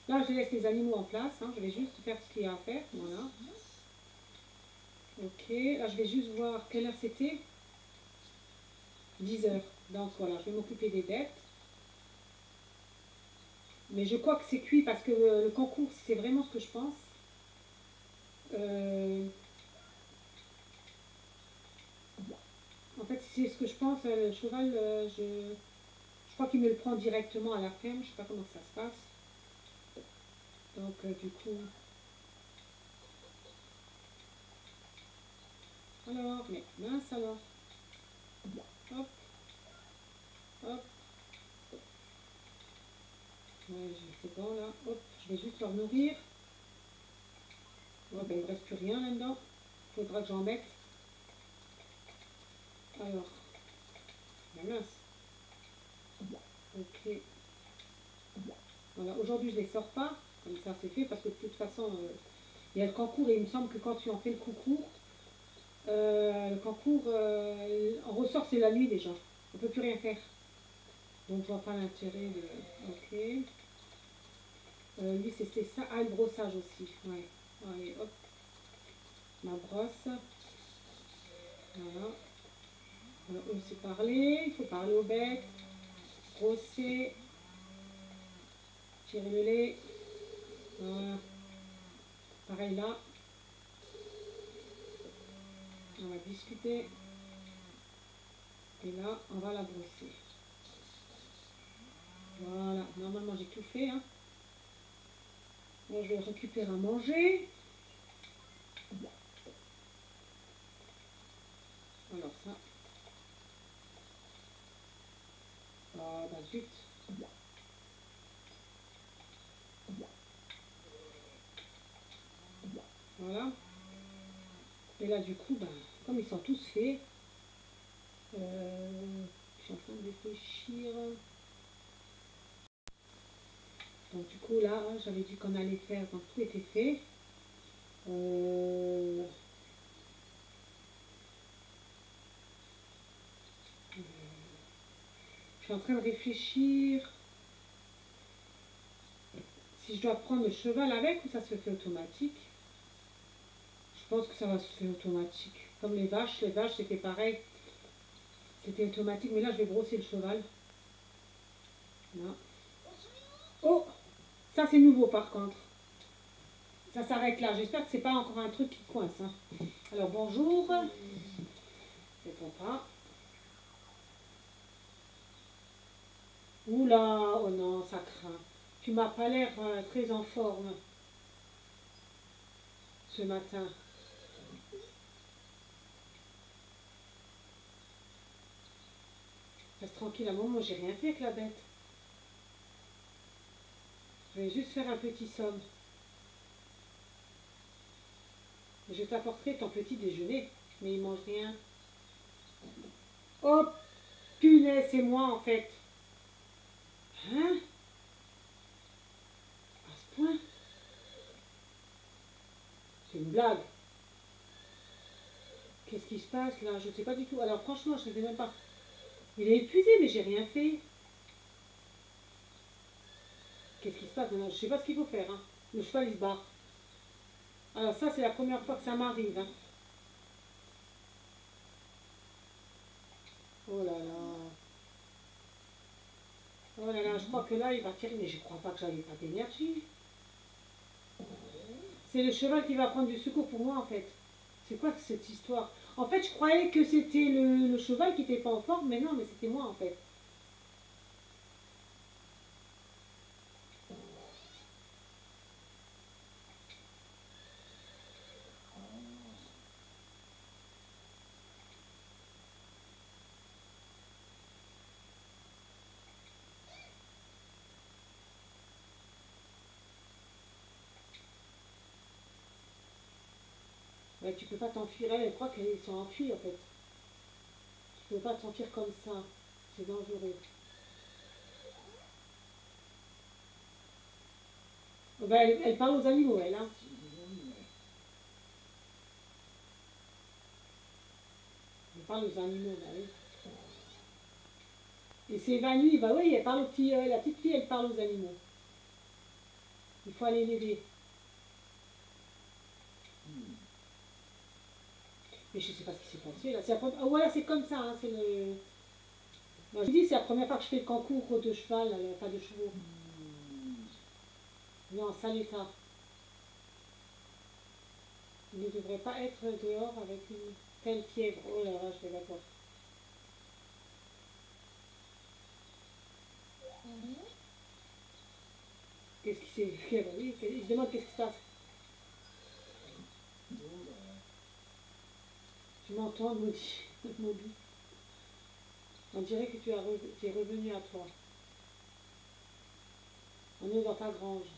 Là, je laisse les animaux en place. Hein. Je vais juste faire ce qu'il y a à faire. Voilà. Ok. Là, je vais juste voir quelle heure c'était. 10 heures. Donc, voilà, je vais m'occuper des bêtes. Mais je crois que c'est cuit parce que le concours, c'est vraiment ce que je pense. En fait, c'est ce que je pense. Le cheval, je crois qu'il me le prend directement à la ferme. Je sais pas comment ça se passe. Donc, du coup... Alors, mais mince alors. Hop, hop. Ouais, c'est bon là. Hop, je vais juste leur nourrir. Ouais, ben, il ne reste plus rien là-dedans. Il faudra que j'en mette. Alors, la mince. Ok. Voilà, aujourd'hui je ne les sors pas. Comme ça c'est fait parce que de toute façon, il y a le concours et il me semble que quand tu en fais le concours, on ressort c'est la nuit déjà. On ne peut plus rien faire. Donc je vois pas l'intérêt de... Ok. Lui c'est ça. Ah, le brossage aussi. Ouais. Allez, hop. Ma brosse. Voilà. Alors, on s'est parlé. Il faut parler aux bêtes. Brosser. Tirer le lait. Voilà. Pareil là. On va discuter. Et là, on va la brosser. Voilà. Normalement, j'ai tout fait. Hein. Là, je vais récupérer à manger. Alors ça. Ah bah zut. Voilà. Et là, du coup, ben, comme ils sont tous faits, je suis en train de réfléchir. Donc du coup, là, j'avais dit qu'on allait faire, donc tout était fait. Je suis en train de réfléchir si je dois prendre le cheval avec ou ça se fait automatique. Je pense que ça va se faire automatique. Comme les vaches c'était pareil. C'était automatique, mais là je vais brosser le cheval. Là. Oh, ça c'est nouveau par contre. Ça s'arrête là. J'espère que c'est pas encore un truc qui coince. Hein. Alors bonjour. Réponds pas. Oula, oh non, ça craint. Tu m'as pas l'air très en forme ce matin. tranquille un moment, j'ai rien fait avec la bête. Je vais juste faire un petit somme. Je t'apporterai ton petit déjeuner, mais il mange rien. Oh, punaise, c'est moi en fait. Hein? À ce point? C'est une blague. Qu'est-ce qui se passe là? Je sais pas du tout. Alors franchement, je ne sais même pas. Il est épuisé, mais j'ai rien fait. Qu'est-ce qui se passe maintenant? Je sais pas ce qu'il faut faire. Hein. Le cheval, il se barre. Alors ça, c'est la première fois que ça m'arrive. Hein. Oh là là. Oh là là, je crois que là, il va tirer. Mais je crois pas que j'avais pas d'énergie. C'est le cheval qui va prendre du secours pour moi, en fait. C'est quoi cette histoire? En fait, je croyais que c'était le cheval qui n'était pas en forme, mais non, mais c'était moi, en fait. Ouais, tu peux pas t'enfuir. Elle croit qu'elles sont enfuies, en fait. Tu peux pas t'enfuir comme ça. C'est dangereux. Oh, ben, elle parle aux animaux, elle, hein. Elle parle aux animaux, bah oui. Et c'est évanoui, bah oui, elle parle aux petits, la petite fille, elle parle aux animaux. Il faut aller l'aider. Mais je sais pas ce qui s'est passé là. Ah, voilà, c'est comme ça, hein, c'est le. Moi, je dis, c'est la première fois que je fais le concours de cheval, enfin de chevaux. Non, sale état. Il ne devrait pas être dehors avec une telle fièvre. Oh là là, je vais d'accord. Qu'est-ce qui s'est. Oui, il se demande qu'est-ce qui se passe. Tu m'entends, maudit. Maudit. On dirait que tu es revenu à toi. On est dans ta grange.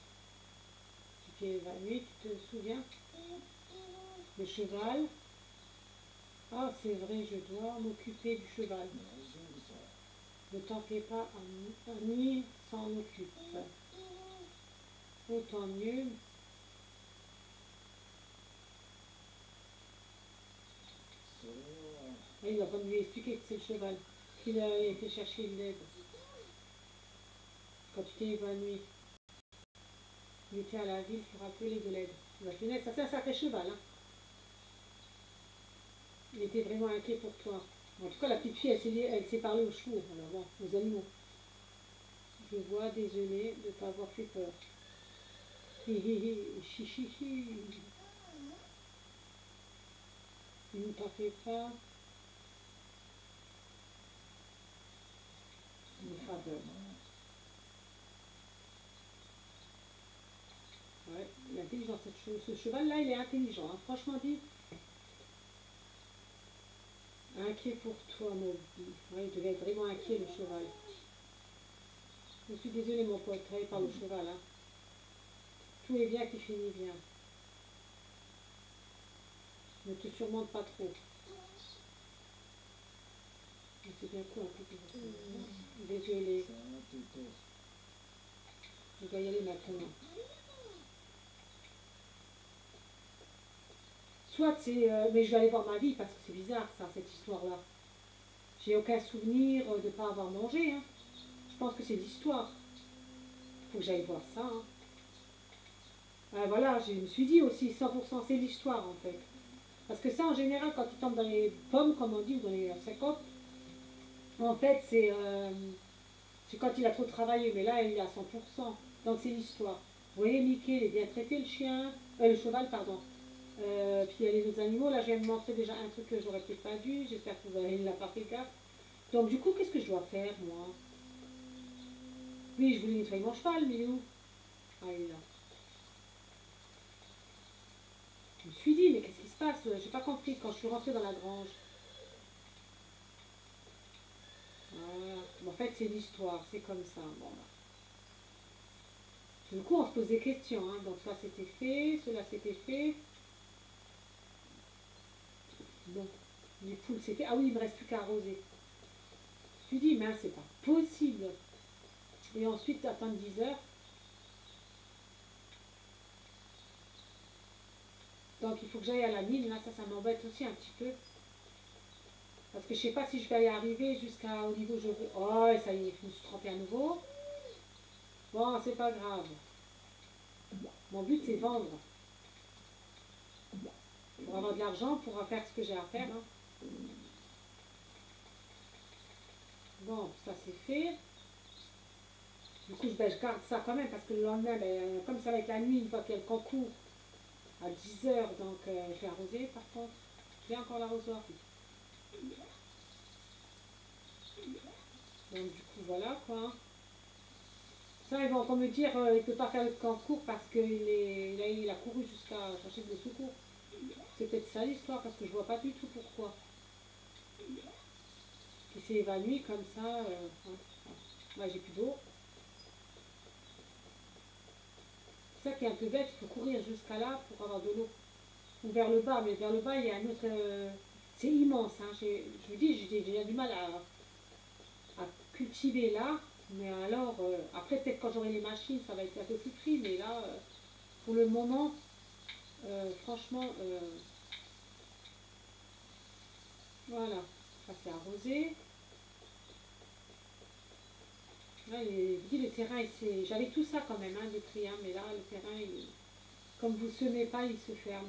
Tu t'es évanoui, tu te souviens? Le cheval. Ah, c'est vrai, je dois m'occuper du cheval. Ne t'en fais pas, Annie s'en occupe. Autant mieux. Et il va pas lui expliquer que c'est le cheval qu'il a été chercher de l'aide. Quand tu t'es évanoui, il était à la ville pour appeler de l'aide. La finesse, ça c'est un sacré cheval. Hein. Il était vraiment inquiet pour toi. En tout cas, la petite fille, elle s'est parlé aux chevaux, alors bon, aux animaux. Je vois, désolé de t'avoir fait peur. Hi hi hi, chi chi chi. Il ne t'en fait pas une faveur. Ouais, il est intelligent ce cheval-là, il est intelligent. Hein. Franchement dit, inquiet pour toi, mon vie. Ouais, il devait être vraiment inquiet, le cheval. Je suis désolée, mon pote, travaille par le cheval. Hein. Tout est bien qui finit bien. Ne te surmonte pas trop. C'est bien cool un peu. Désolée. Je dois y aller maintenant. Soit c'est... mais je vais aller voir ma vie parce que c'est bizarre ça, cette histoire-là. J'ai aucun souvenir de ne pas avoir mangé. Hein. Je pense que c'est l'histoire. Il faut que j'aille voir ça. Hein. Voilà, je me suis dit aussi, 100% c'est l'histoire en fait. Parce que ça, en général, quand il tombe dans les pommes, comme on dit, ou dans les 50, en fait, c'est quand il a trop travaillé. Mais là, il est à 100%. Donc c'est l'histoire. Vous voyez, Mickey, il est bien traité, le chien, le cheval, pardon. Puis il y a les autres animaux. Là, je viens de montrer déjà un truc que j'aurais peut-être pas dû. J'espère que vous n'avez pas fait gaffe. Donc, du coup, qu'est-ce que je dois faire, moi? Oui, je voulais nettoyer mon cheval, mais il est où? Ah, il est là. Je me suis dit, mais qu'est-ce qui se passe? J'ai pas compris quand je suis rentrée dans la grange. Voilà. En fait, c'est l'histoire, c'est comme ça. Bon, là. Du coup, on se pose des questions. Hein. Donc, ça, c'était fait, cela, c'était fait. Bon, les poules, c'est fait. Ah oui, il me reste plus qu'à arroser. Je me suis dit, mais c'est pas possible. Et ensuite, attendre 10 heures. Donc, il faut que j'aille à la mine. Là, ça m'embête aussi un petit peu. Parce que je sais pas si je vais y arriver jusqu'au niveau où je veux. Oh, et ça y est, je me suis trompée à nouveau. Bon, c'est pas grave. Mon but, c'est vendre. Pour avoir de l'argent, pour faire ce que j'ai à faire. Hein. Bon, ça c'est fait. Du coup, je garde ça quand même parce que le lendemain, ben, comme ça va être la nuit, une fois qu'il y a le concours à 10 heures, donc je vais arroser par contre. J'ai encore l'arrosoir. Donc du coup, voilà quoi. Ça, ils vont encore me dire il ne peut pas faire le concours parce qu'il a couru jusqu'à chercher des secours. C'est peut-être ça l'histoire parce que je vois pas du tout pourquoi. Il s'est évanoui comme ça. Ouais, j'ai plus d'eau. C'est ça qui est un peu bête, il faut courir jusqu'à là pour avoir de l'eau. Ou vers le bas, mais vers le bas, il y a un autre. C'est immense. Hein. Je vous dis, j'ai déjà du mal à cultiver là. Mais alors, après, peut-être quand j'aurai les machines, ça va être un peu plus pris. Mais là, pour le moment, franchement, voilà. Ça, c'est arrosé. Là, je vous dis, le terrain, j'avais tout ça quand même, hein, de prix. Hein, mais là, le terrain, comme vous ne semez pas, il se ferme.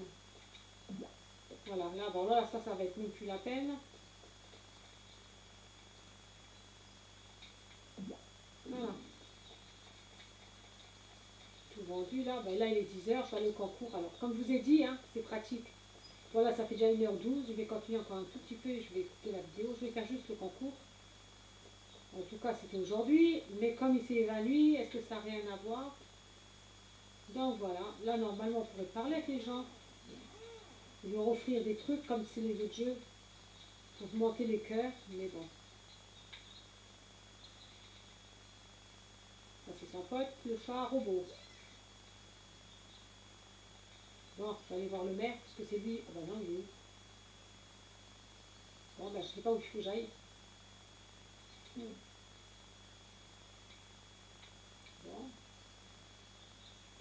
Voilà, là, bon, là, ça va être même plus la peine. Voilà. Tout vendu là. Ben là, il est 10 heures, je vais aller au concours. Alors, comme je vous ai dit, hein, c'est pratique. Voilà, ça fait déjà 1h12. Je vais continuer encore un tout petit peu et je vais écouter la vidéo. Je vais faire juste le concours. En tout cas, c'était aujourd'hui. Mais comme il s'est évanoui, est-ce que ça n'a rien à voir? Donc voilà. Là, normalement, on pourrait parler avec les gens. Leur offrir des trucs comme c'est les autres jeux. Pour monter les cœurs. Mais bon. Ça, c'est son pote, le chat robot. Bon, je vais aller voir le maire, parce que c'est lui. Ah bah non, il est où? Bon, bah je sais pas où il faut que j'aille. Bon.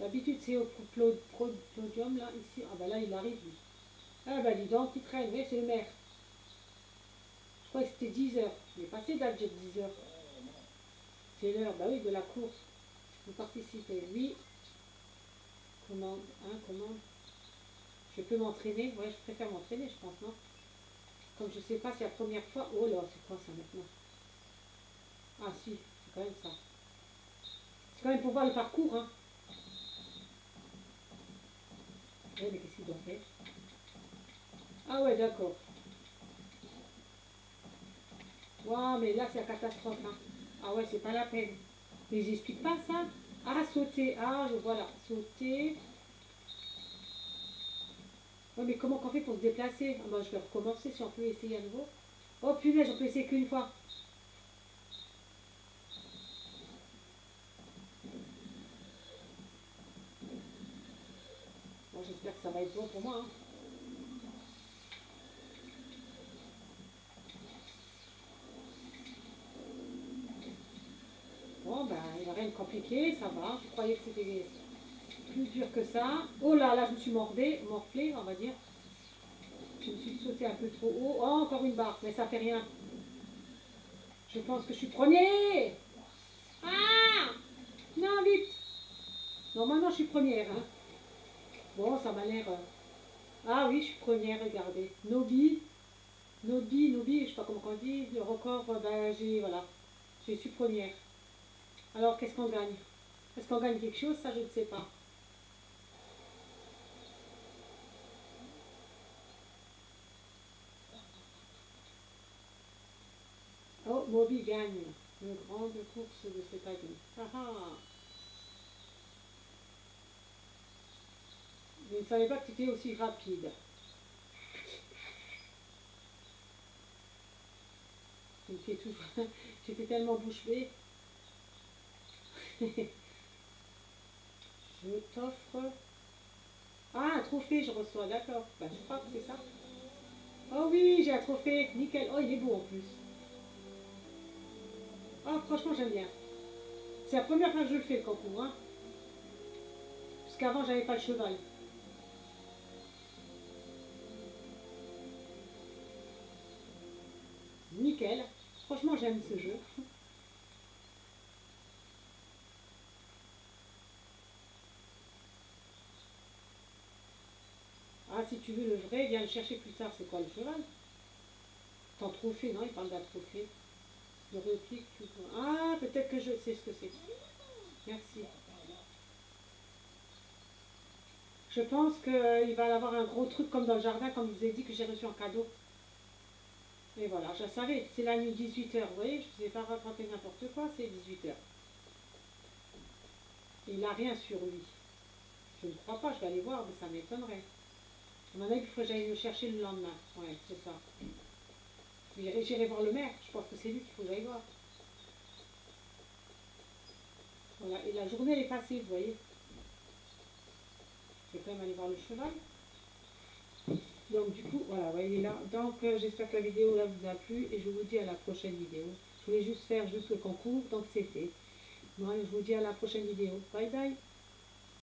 D'habitude, c'est au podium, là, ici. Ah bah là, il arrive, lui. Ah bah dis donc, il traîne. Oui, c'est le maire. Je crois que c'était 10 heures. Il est passé date, j'ai 10 heures. C'est l'heure, bah oui, de la course. Vous participez. Oui. Commande. Hein, commande. Je peux m'entraîner. Ouais, je préfère m'entraîner, je pense, non? Comme je sais pas, c'est la première fois. Oh là, c'est quoi ça maintenant? Ah si, c'est quand même ça. C'est quand même pour voir le parcours, hein. Ouais, mais qu'est-ce qu'il doit faire? Ah ouais, d'accord. Waouh, mais là, c'est la catastrophe, hein. Ah ouais, c'est pas la peine. Mais ils expliquent pas ça. Ah, sauter. Ah, je vois là. Sauter. Ouais, mais comment qu'on fait pour se déplacer? Ah bah, je vais recommencer si on peut essayer à nouveau. Oh punaise, on peut essayer qu'une fois. Bon, j'espère que ça va être bon pour moi, hein. Bon, ben, il n'y a rien de compliqué, ça va. Je croyais que c'était plus dur que ça. Oh là, là, je me suis morflée, on va dire. Je me suis sauté un peu trop haut. Oh, encore une barre, mais ça fait rien. Je pense que je suis premier. Ah! Non, vite! Normalement, je suis première, hein. Bon, ça m'a l'air. Ah oui, je suis première, regardez. Nobi, je sais pas comment on dit. Le record, ben, voilà. Je suis première. Alors, qu'est-ce qu'on gagne? Est-ce qu'on gagne quelque chose? Ça, je ne sais pas. Oh, Moby gagne une grande course de cette année. Ah ah! Je ne savais pas que tu étais aussi rapide. tu es toujours... J'étais tellement bouche bée. Je t'offre... Ah, un trophée, je reçois, d'accord. Bah, je crois que c'est ça. Oh oui, j'ai un trophée, nickel. Oh, il est beau en plus. Oh, franchement, j'aime bien. C'est la première fois que je le fais, le concours, hein. Parce qu'avant, j'avais pas le cheval. Nickel. Franchement, j'aime ce jeu. Ah, si tu veux le vrai, viens le chercher plus tard. C'est quoi le cheval? Ton trophée, non? Il parle d'un trophée. De réplique. Ah, peut-être que je sais ce que c'est. Merci. Je pense qu'il va y avoir un gros truc comme dans le jardin, comme je vous ai dit, que j'ai reçu en cadeau. Et voilà, je savais, c'est la nuit 18h, vous voyez, je ne vous ai pas raconté n'importe quoi, c'est 18h. Il n'a rien sur lui. Je ne crois pas, je vais aller voir, mais ça m'étonnerait. À mon avis, il faut que j'aille le chercher le lendemain. Ouais, c'est ça. J'irai voir le maire, je pense que c'est lui qu'il faut que j'aille voir. Voilà, et la journée elle est passée, vous voyez. Je vais quand même aller voir le cheval. Donc du coup, voilà, ouais, il est là. Donc j'espère que la vidéo là vous a plu et je vous dis à la prochaine vidéo. Je voulais juste faire juste le concours, donc c'est fait. Bon, je vous dis à la prochaine vidéo. Bye bye.